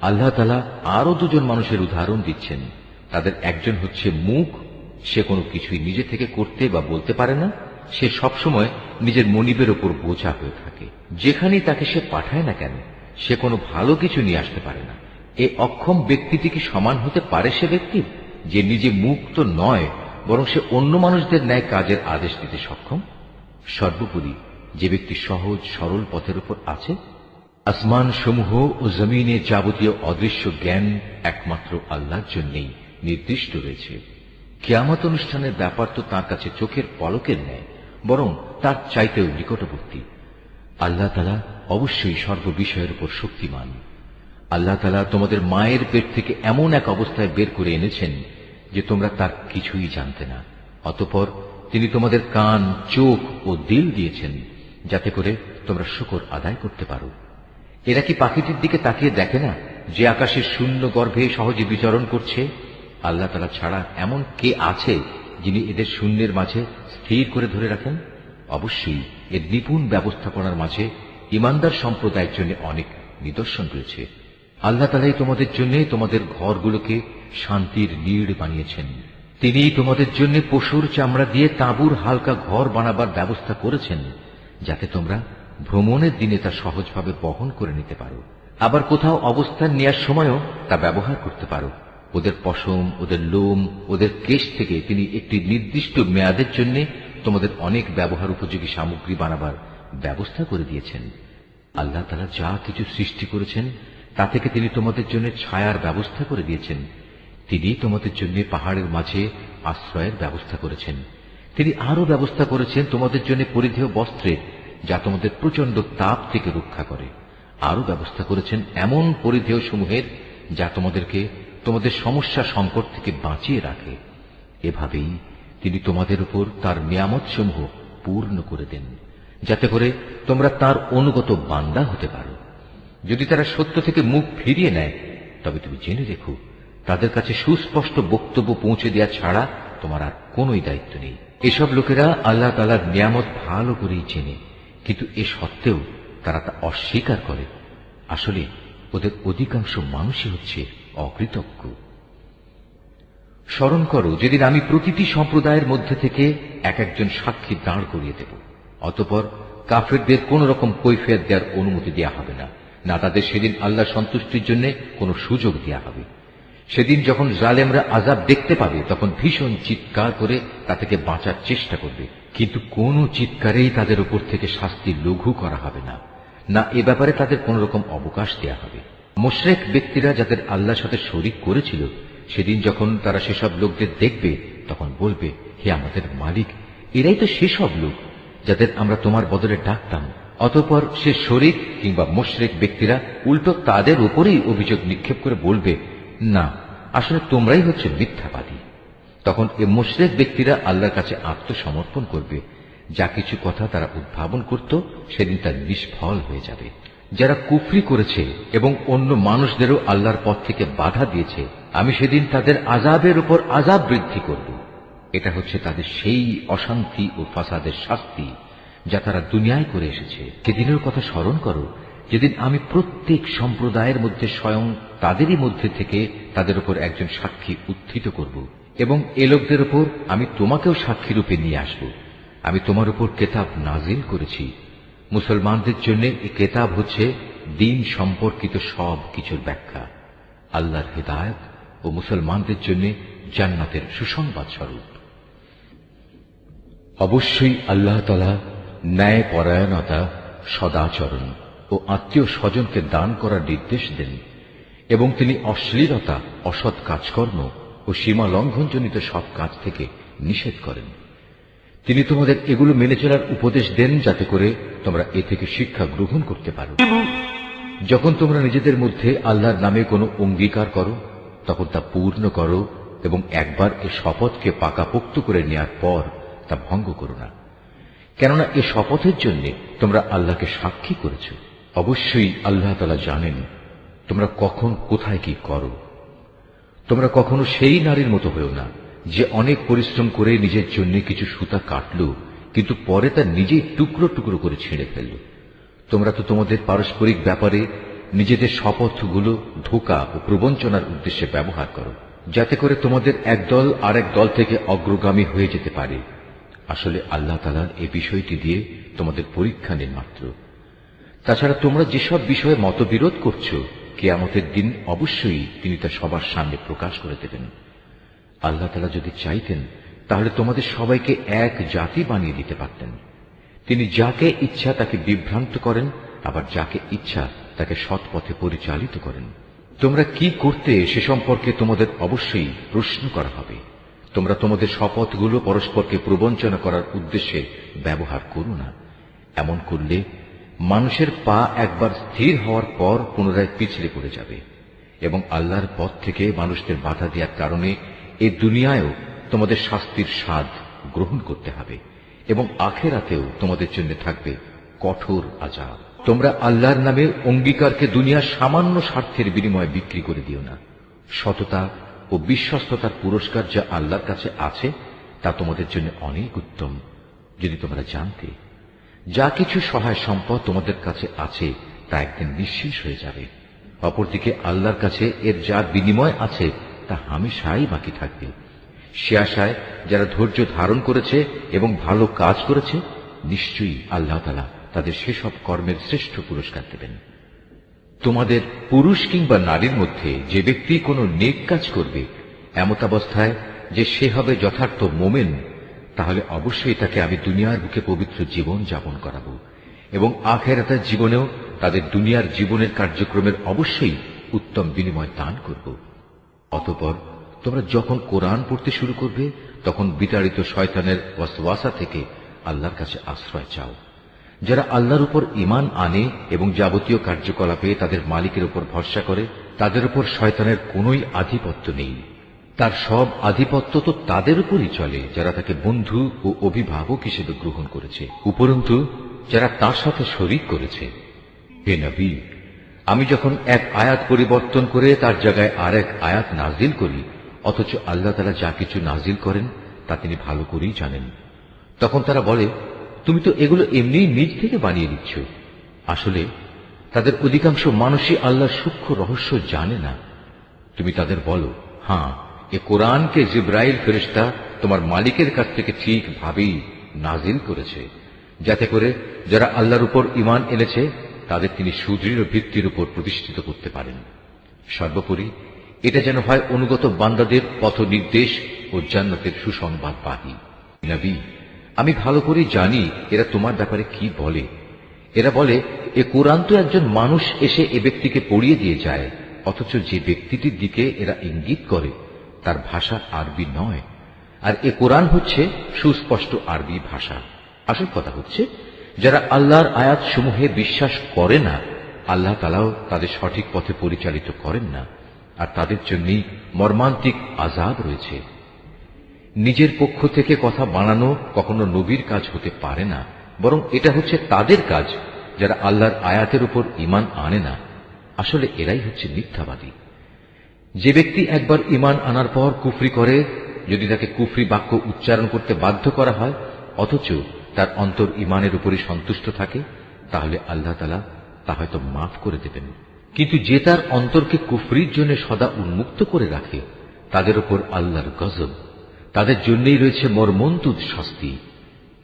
আল্লাহ তাআলা আরো দুজন মানুষের উদাহরণ দিচ্ছেন। তাদের একজন হচ্ছে মূক, সে কোনো কিছুই নিজে থেকে করতে বা বলতে পারে না। সে সবসময় নিজের মনিবের ওপর বোঝা হয়ে থাকে। যেখানেই তাকে সে পাঠায় না কেন, সে কোনো ভালো কিছু নিয়ে আসতে পারে না। এই অক্ষম ব্যক্তিটি কি সমান হতে পারে সে ব্যক্তির, যে নিজে মুক্ত নয় বরং সে অন্য মানুষদের ন্যায় কাজের আদেশ দিতে সক্ষম? সর্বোপরি যে ব্যক্তি সহজ সরল পথের উপর আছে। আসমান সমূহ ও জমিনে যাবতীয় অদৃশ্য জ্ঞান একমাত্র আল্লাহর জন্যই নির্দিষ্ট রয়েছে। কিয়ামত অনুষ্ঠানের ব্যাপার তো তাঁর কাছে চোখের পলকের ন্যায়, বরং তার চাইতেও নিকটবর্তী। আল্লাহ তাআলা অবশ্যই সর্ববিষয়ের উপর শক্তিমান। আল্লাহ তাআলা তোমাদের মায়ের পেট থেকে এমন এক অবস্থায় বের করে এনেছেন যে তোমরা তার কিছুই জানতে না। অতঃপর তিনি তোমাদের কান, চোখ ও দিল দিয়েছেন যাতে করে তোমরা শুকর আদায় করতে পারো। এরা কি পাখিটির দিকে তাকিয়ে দেখে না যে আকাশের শূন্য গর্ভে সহজে বিচরণ করছে? আল্লাহ তাআলা ছাড়া এমন কে আছে যিনি এদের শূন্যের মাঝে স্থির করে ধরে রাখেন? অবশ্যই এর নিপুণ ব্যবস্থাপনার মাঝে ঈমানদার সম্প্রদায়ের জন্য অনেক নিদর্শন রয়েছে। আল্লাহ তাআলাই তোমাদের জন্য তোমাদের ঘরগুলোকে শান্তির নীড় বানিয়েছেন। তিনি তোমাদের জন্য পশুর চামড়া দিয়ে তাঁবুর হালকা ঘর বানাবার ব্যবস্থা করেছেন যাতে তোমরা ভ্রমণের দিনে তা সহজভাবে বহন করে নিতে পারো। আবার কোথাও অবস্থান নেওয়ার সময়ও তা ব্যবহার করতে পারো। ওদের পশম, ওদের লোম, ওদের কেশ থেকে তিনি একটি নির্দিষ্ট মেয়াদের জন্য তোমাদের অনেক ব্যবহার উপযোগী সামগ্রী বানাবার ব্যবস্থা করে দিয়েছেন। আল্লাহ তাআলা যা কিছু সৃষ্টি করেছেন তা থেকে তিনি তোমাদের জন্য ছায়ার ব্যবস্থা করে দিয়েছেন। তিনি তোমাদের জন্য পাহাড়ের মাঝে আশ্রয়ের ব্যবস্থা করেছেন। তিনি আরো ব্যবস্থা করেছেন তোমাদের জন্য পরিধেয় বস্ত্রের, যা তোমাদের প্রচন্ড তাপ থেকে রক্ষা করে। আরো ব্যবস্থা করেছেন এমন পরিধেয় সমূহের যা তোমাদেরকে তোমাদের সমস্যা সংকট থেকে বাঁচিয়ে রাখে। এভাবেই তিনি তোমাদের উপর তার নিয়ামত সমূহ পূর্ণ করে দেন যাতে করে তোমরা তার অনুগত বান্দা হতে পারো। যদি তারা সত্য থেকে মুখ ফিরিয়ে নেয় তবে তুমি জেনে রেখো তাদের কাছে সুস্পষ্ট বক্তব্য পৌঁছে দেওয়া ছাড়া তোমার আর কোনই দায়িত্ব নেই। এসব লোকেরা আল্লাহ তাআলার নিয়ামত ভালো করেই চেনে, কিন্তু এ সত্ত্বেও তারা তা অস্বীকার করে। আসলে ওদের অধিকাংশ মানুষই হচ্ছে অকৃতজ্ঞ। স্মরণ করো যেদিন আমি প্রতিটি সম্প্রদায়ের মধ্যে থেকে এক একজন সাক্ষী দাঁড় করিয়ে দেব। অতঃপর কাফেরদের কোন রকম কৈফিয়ত দেওয়ার অনুমতি দেওয়া হবে না, না তাদের সেদিন আল্লাহর সন্তুষ্টির জন্য কোনো সুযোগ দেওয়া হবে। সেদিন যখন জালেমরা আযাব দেখতে পাবে তখন ভীষণ চিৎকার করে তা থেকে বাঁচার চেষ্টা করবে, কিন্তু কোন চিৎকারেই তাদের উপর থেকে শাস্তি লঘু করা হবে না, না এ ব্যাপারে তাদের কোন রকম অবকাশ দেওয়া হবে। মুশরিক ব্যক্তিরা যাদের আল্লাহর সাথে শরীক করেছিল সেদিন যখন তারা সেসব লোকদের দেখবে তখন বলবে, হে আমাদের মালিক, এরাই তো সেসব লোক যাদের আমরা তোমার বদলে ডাকতাম। অতঃপর সে শরীক কিংবা মুশরিক ব্যক্তিরা উল্টো তাদের উপরেই অভিযোগ নিক্ষেপ করে বলবে, না আসলে তোমরাই হচ্ছে মিথ্যাবাদী। তখন এ মুশরিক ব্যক্তিরা আল্লাহর কাছে আত্মসমর্পণ করবে। যা কিছু কথা তারা উদ্ভাবন করত সেদিন তা নিষ্ফল হয়ে যাবে। যারা কুফরি করেছে এবং অন্য মানুষদেরও আল্লাহর পথ থেকে বাধা দিয়েছে আমি সেদিন তাদের আযাবের উপর আযাব বৃদ্ধি করব। এটা হচ্ছে তাদের সেই অশান্তি ও ফাসাদের শাস্তি যা তারা দুনিয়ায় করে এসেছে। সেদিনের কথা স্মরণ করো যেদিন আমি প্রত্যেক সম্প্রদায়ের মধ্যে স্বয়ং তাদেরই মধ্যে থেকে তাদের উপর একজন সাক্ষী উত্থিত করব, এবং এ লোকদের উপর আমি তোমাকেও সাক্ষী রূপে নিয়ে আসব। আমি তোমার উপর কেতাব নাজিল করেছি। মুসলমানদের জন্য এই কেতাব হচ্ছে দ্বীন সম্পর্কিত সব কিছুর ব্যাখ্যা, আল্লাহর হিদায়াত ও মুসলমানদের জন্য জান্নাতের সুসংবাদ স্বরূপ। অবশ্যই আল্লাহ তাআলা ন্যায় পরায়ণতা, সদাচরণ ও আত্মীয় স্বজনকে দান করার নির্দেশ দেন, এবং তিনি অশ্লীলতা, অসৎ কাজকর্ম ও সীমা লঙ্ঘনজনিত সব কাজ থেকে নিষেধ করেন। তিনি তোমাদের এগুলো মেনে চলার উপদেশ দেন যাতে করে তোমরা এ থেকে শিক্ষা গ্রহণ করতে পারো। যখন তোমরা নিজেদের মধ্যে আল্লাহর নামে কোনো অঙ্গীকার করো তখন তা পূর্ণ করো, এবং একবার এ শপথকে পাকাপোক্ত করে নেওয়ার পর তা ভঙ্গ করো না, কেননা এ শপথের জন্য তোমরা আল্লাহকে সাক্ষী করেছ। অবশ্যই আল্লাহ তাআলা জানেন তোমরা কখন কোথায় কি করো। তোমরা কখনো সেই নারীর মতো হয়েও না যে অনেক পরিশ্রম করে নিজের জন্য কিছু সুতা কাটল, কিন্তু পরে তা নিজেই টুকরো টুকরো করে ছিঁড়ে ফেলল। তোমরা তো তোমাদের পারস্পরিক ব্যাপারে নিজেদের শপথগুলো ধোঁকা ও প্রবঞ্চনার উদ্দেশ্যে ব্যবহার করো, যাতে করে তোমাদের একদল আরেক দল থেকে অগ্রগামী হয়ে যেতে পারে। আসলে আল্লাহ তাআলা এই বিষয়টি দিয়ে তোমাদের পরীক্ষা নেন মাত্র। তাছাড়া তোমরা যেসব বিষয়ে মতবিরোধ করছো, কিয়ামতের দিন অবশ্যই তিনি তা সবার সামনে প্রকাশ করে দেবেন। আল্লাহ তাআলা যদি চাইতেন তাহলে তোমাদের সবাইকে এক জাতি বানিয়ে দিতে পারতেন। তিনি যাকে ইচ্ছা তাকে বিভ্রান্ত করেন, আবার যাকে ইচ্ছা তাকে সৎ পথে পরিচালিত করেন। তোমরা কি করতে সে সম্পর্কে তোমাদের অবশ্যই প্রশ্ন করা হবে। তোমরা তোমাদের শপথগুলো পরস্পরকে প্রবঞ্চনা করার উদ্দেশ্যে ব্যবহার করো না। এমন করলে মানুষের পা একবার স্থির হওয়ার পর পুনরায় পিছলে পড়ে যাবে, এবং আল্লাহর পথ থেকে মানুষদের বাধা দেওয়ার কারণে এই দুনিয়ায়ও তোমাদের শাস্তির স্বাদ গ্রহণ করতে হবে, এবং আখিরাতেও তোমাদের জন্য থাকবে কঠোর আযাব। তোমরা আল্লাহর নামে অঙ্গীকারকে দুনিয়ার সামান্য স্বার্থের বিনিময়ে বিক্রি করে দিও না। সততা ও বিশ্বস্ততার পুরস্কার যা আল্লাহর কাছে আছে তা তোমাদের জন্য অনেক উত্তম। যদি তোমরা জানতে, যা কিছু সহায় সম্পদ তোমাদের কাছে আছে তা একদিন নিঃশেষ হয়ে যাবে। অপরদিকে আল্লাহর কাছে এর যা বিনিময় আছে তা হামেশাই বাকি থাকবে। সে আশায় যারা ধৈর্য ধারণ করেছে এবং ভালো কাজ করেছে, নিশ্চয়ই আল্লাহ তাআলা তাদের সেসব কর্মের শ্রেষ্ঠ পুরস্কার দেবেন। তোমাদের পুরুষ কিংবা নারীর মধ্যে যে ব্যক্তি কোনো নেক কাজ করবে এমতাবস্থায় যে সে হবে যথার্থ মোমেন, তাহলে অবশ্যই তাকে আমি দুনিয়ার বুকে পবিত্র জীবন যাপন করাবো, এবং আখিরাতের জীবনেও তাদের দুনিয়ার জীবনের কার্যক্রমের অবশ্যই উত্তম বিনিময় দান করব। অতঃপর তোমরা যখন কোরআন পড়তে শুরু করবে তখন বিতাড়িত শয়তানের ওয়াসওয়াসা থেকে আল্লাহর কাছে আশ্রয় চাও। যারা আল্লাহর উপর ঈমান আনে এবং যাবতীয় কার্যকলাপে তাদের মালিকের উপর ভরসা করে, তাদের উপর শয়তানের কোনোই আধিপত্য নেই। তার সব আধিপত্য তো তাদের উপরই চলে যারা তাকে বন্ধু ও অভিভাবক হিসেবে গ্রহণ করেছে, উপরন্তু যারা তার সাথে শরীক করেছে। হে নবী, আমি যখন এক আয়াত পরিবর্তন করে তার জায়গায় আরেক আয়াত নাজিল করি, অথচ আল্লাহ তাআলা যা কিছু নাজিল করেন তা তিনি ভালো করেই জানেন, তখন তারা বলে, তুমি তো এগুলো এমনিই নিজ থেকে বানিয়ে দিচ্ছ। আসলে তাদের অধিকাংশ মানুষই আল্লাহর সূক্ষ্ম রহস্য জানে না। তুমি তাদের বলো, হ্যাঁ, এ কোরআনকে জিবরাইল ফেরেশতা তোমার মালিকের কাছ থেকে ঠিকভাবেই নাজিল করেছে, যাতে করে যারা আল্লাহর উপর ঈমান এনেছে তাদের তিনি সুদৃঢ় ভিত্তির উপর প্রতিষ্ঠিত করতে পারেন। সর্বোপরি এটা যেন হয় অনুগত বান্দাদের পথ নির্দেশ ও জান্নাতের সুসংবাদবাহী। নবী, আমি ভালো করে জানি এরা তোমার ব্যাপারে কি বলে। এরা বলে, এ কোরআন তো একজন মানুষ এসে এ ব্যক্তিকে পড়িয়ে দিয়ে যায়, অথচ যে ব্যক্তিটির দিকে এরা ইঙ্গিত করে তার ভাষা আরবি নয়, আর এ কোরআন হচ্ছে সুস্পষ্ট আরবি ভাষা। আসল কথা হচ্ছে, যারা আল্লাহর আয়াত সমূহে বিশ্বাস করে না, আল্লাহ তাআলাও তাদের সঠিক পথে পরিচালিত করেন না, আর তাদের জন্যই মর্মান্তিক আযাব রয়েছে। নিজের পক্ষ থেকে কথা বানানো কখনো নবীর কাজ হতে পারে না, বরং এটা হচ্ছে তাদের কাজ যারা আল্লাহর আয়াতের উপর ঈমান আনে না। আসলে এরাই হচ্ছে মিথ্যাবাদী। যে ব্যক্তি একবার ঈমান আনার পর কুফরি করে, যদি তাকে কুফরি বাক্য উচ্চারণ করতে বাধ্য করা হয় অথচ তার অন্তর ঈমানের উপরই সন্তুষ্ট থাকে, তাহলে আল্লাহ তাআলা তা হয়তো মাফ করে দেবেন। কিন্তু যে তার অন্তরকে কুফরির জন্য সদা উন্মুক্ত করে রাখে, তাদের উপর আল্লাহর গজব, তাদের জন্যই রয়েছে মর্মন্তুদ শাস্তি।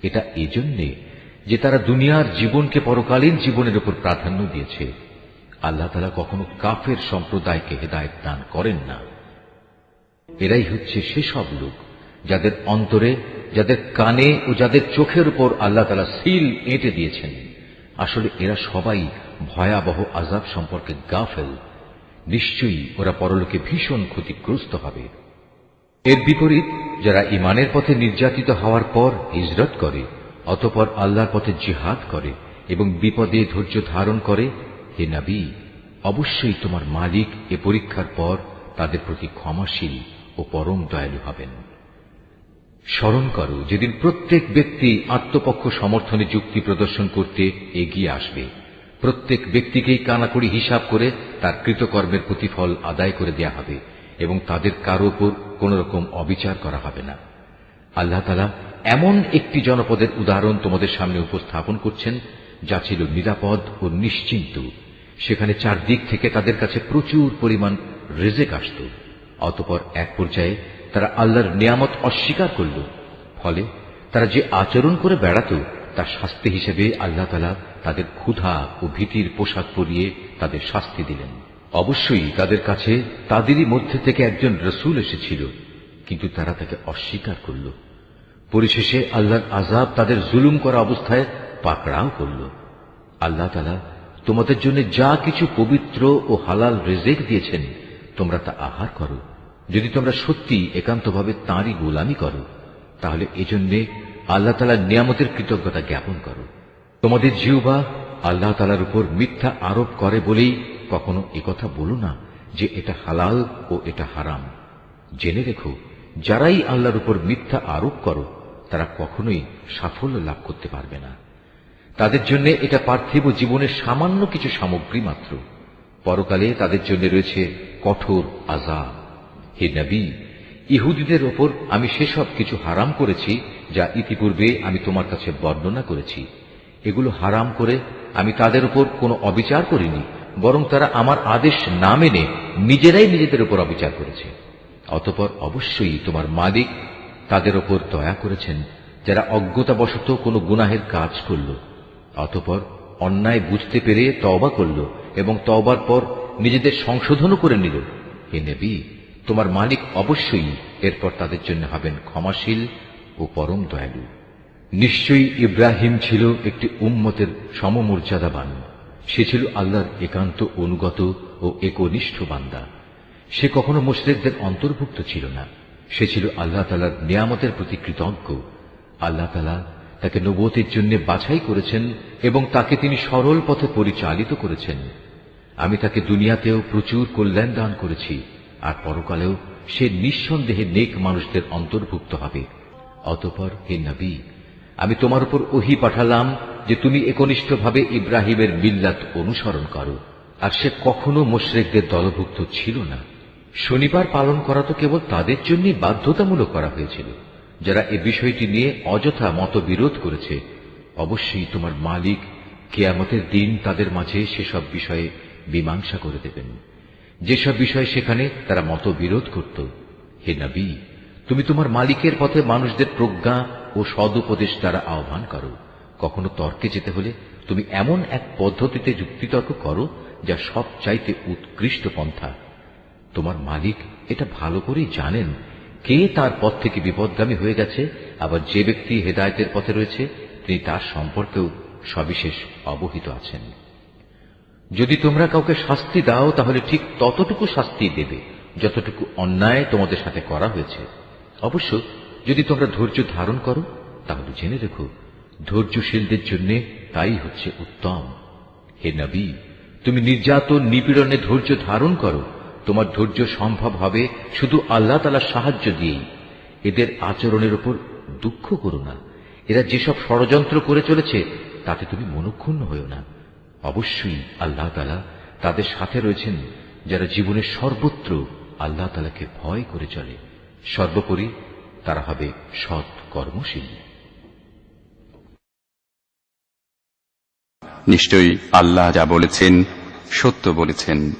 এটা এজন্যে যে তারা দুনিয়ার জীবনকে পরকালীন জীবনের উপর প্রাধান্য দিয়েছে। আল্লাহ তাআলা কখনো কাফের সম্প্রদায়কে হেদায়েত দান করেন না। এরাই হচ্ছে সেসব লোক যাদের অন্তরে, যাদের কানে ও যাদের চোখের উপর আল্লাহ তাআলা সিল এঁটে দিয়েছেন। আসলে এরা সবাই ভয়াবহ আযাব সম্পর্কে গাফেল। নিশ্চয়ই ওরা পরলোকে ভীষণ ক্ষতিগ্রস্ত হবে। এর বিপরীত যারা ঈমানের পথে নির্যাতিত হওয়ার পর হিজরত করে, অতঃপর আল্লাহর পথে জিহাদ করে এবং বিপদে ধৈর্য ধারণ করে, হে নবী, অবশ্যই তোমার মালিক এ পরীক্ষার পর তাদের প্রতি ক্ষমাশীল ও পরম দয়ালু হবেন। স্মরণ করো যেদিন প্রত্যেক ব্যক্তি আত্মপক্ষ সমর্থনে যুক্তি প্রদর্শন করতে এগিয়ে আসবে। প্রত্যেক ব্যক্তিকেই কানাকড়ি হিসাব করে তার কৃতকর্মের প্রতিফল আদায় করে দেয়া হবে এবং তাদের কারো উপর কোন রকম অবিচার করা হবে না। আল্লাহ তাআলা এমন একটি জনপদের উদাহরণ তোমাদের সামনে উপস্থাপন করছেন যা ছিল নিরাপদ ও নিশ্চিন্ত। সেখানে চারদিক থেকে তাদের কাছে প্রচুর পরিমাণ রিজিক আসত। অতঃপর এক পর্যায়ে তারা আল্লাহর নিয়ামত অস্বীকার করল। ফলে তারা যে আচরণ করে বেড়াত তার শাস্তি হিসেবে আল্লাহ তাআলা তাদের ক্ষুধা ও ভীতির পোশাক পরিয়ে তাদের শাস্তি দিলেন। অবশ্যই তাদের কাছে তাদেরই মধ্যে থেকে একজন রাসূল এসেছিল, কিন্তু তারা তাকে অস্বীকার করল। পরিশেষে আল্লাহর আযাব তাদের জুলুম করা অবস্থায় পাকড়াও করল। আল্লাহ তাআলা তোমাদের জন্য যা কিছু পবিত্র ও হালাল রিজিক দিয়েছেন তোমরা তা আহার করো। যদি তোমরা সত্যি একান্তভাবে তাঁরই গোলামি করো, তাহলে এজন্য আল্লাহ তাআলার নিয়ামতের কৃতজ্ঞতা জ্ঞাপন করো। তোমাদের জিহ্বা আল্লাহ তাআলার উপর মিথ্যা আরোপ করে বলেই কখনো একথা বলো না যে এটা হালাল ও এটা হারাম। জেনে রেখো, যারাই আল্লাহর উপর মিথ্যা আরোপ করো তারা কখনোই সাফল্য লাভ করতে পারবে না। তাদের জন্য এটা পার্থিব জীবনের সামান্য কিছু সামগ্রী মাত্র। পরকালে তাদের জন্য রয়েছে কঠোর আযাব। হে নবী, ইহুদীদের ওপর আমি সেসব কিছু হারাম করেছি যা ইতিপূর্বে আমি তোমার কাছে বর্ণনা করেছি। এগুলো হারাম করে আমি তাদের উপর কোনো অবিচার করিনি, বরং তারা আমার আদেশ না মেনে নিজেরাই নিজেদের উপর অবিচার করেছে। অতঃপর অবশ্যই তোমার মালিক তাদের ওপর দয়া করেছেন যারা অজ্ঞতাবশত কোনো গুনাহের কাজ করল, অতঃপর অন্যায় বুঝতে পেরে তওবা করল এবং তওবার পর নিজেদের সংশোধনও করে নিল। হে নবী, তোমার মালিক অবশ্যই এরপর তাদের জন্য হবেন ক্ষমাশীল ও পরম দয়ালু। নিশ্চয়ই ইব্রাহিম ছিল একটি উম্মতের সমমর্যাদাবান। সে ছিল আল্লাহর একান্ত অনুগত ও একনিষ্ঠ বান্দা। সে কখনো মুশরিকদের অন্তর্ভুক্ত ছিল না। সে ছিল আল্লাহ তাআলার নিয়ামতের প্রতি কৃতজ্ঞ। আল্লাহ তাআলা তাকে নবুয়তের জন্য বাছাই করেছেন এবং তাকে তিনি সরল পথে পরিচালিত করেছেন। আমি তাকে দুনিয়াতেও প্রচুর কল্যাণ দান করেছি, আর পরকালেও সে নিঃসন্দেহে নেক মানুষদের অন্তর্ভুক্ত হবে। অতঃপর হে নবী, আমি তোমার উপর ওহী পাঠালাম যে তুমি একনিষ্ঠভাবে ইব্রাহিমের মিল্লাত অনুসরণ করো, আর সে কখনো মুশরিকদের দলভুক্ত ছিল না। শনিবার পালন করা তো কেবল তাদের জন্যই বাধ্যতামূলক করা হয়েছিল যারা এ বিষয়টি নিয়ে অযথা মতবিরোধ করেছে। অবশ্যই তোমার মালিক কিয়ামতের দিন তাদের মাঝে সেসব বিষয়ে মীমাংসা করে দেবেন, যেসব বিষয়ে সেখানে তারা মতবিরোধ করত। হে নবী, তুমি তোমার মালিকের পথে মানুষদের প্রজ্ঞা ও সদুপদেশ দ্বারা আহ্বান করো। কখনো তর্কে যেতে হলে তুমি এমন এক পদ্ধতিতে যুক্তিতর্ক করো যা সবচাইতে উৎকৃষ্ট পন্থা। তোমার মালিক এটা ভালো করেই জানেন কে তার পথ থেকে বিপদগামী হয়ে গেছে, আবার যে ব্যক্তি হেদায়েতের পথে রয়েছে তিনি তার সম্পর্কেও সবিশেষ অবহিত আছেন। যদি তোমরা কাউকে শাস্তি দাও তাহলে ঠিক ততটুকু শাস্তি দেবে যতটুকু অন্যায় তোমাদের সাথে করা হয়েছে। অবশ্য যদি তোমরা ধৈর্য ধারণ করো তাহলে জেনে রেখো, ধৈর্যশীলদের জন্য তাই হচ্ছে উত্তম। হে নবী, তুমি নির্যাতন নিপীড়নে ধৈর্য ধারণ করো। তোমার ধৈর্য সম্ভব হবে শুধু আল্লাহ তাআলার সাহায্য দিয়েই। এদের আচরণের উপর দুঃখ করো না। এরা যেসব ষড়যন্ত্র করে চলেছে তাতে তুমি মনক্ষুণ্ণ হও না। অবশ্যই আল্লাহ তাআলা তাদের সাথে রয়েছেন যারা জীবনের সর্বত্র আল্লাহ তাআলাকে ভয় করে চলে, সর্বোপরি তারা হবে সৎ কর্মশীল। নিশ্চয়ই আল্লাহ যা বলেছেন সত্য বলেছেন।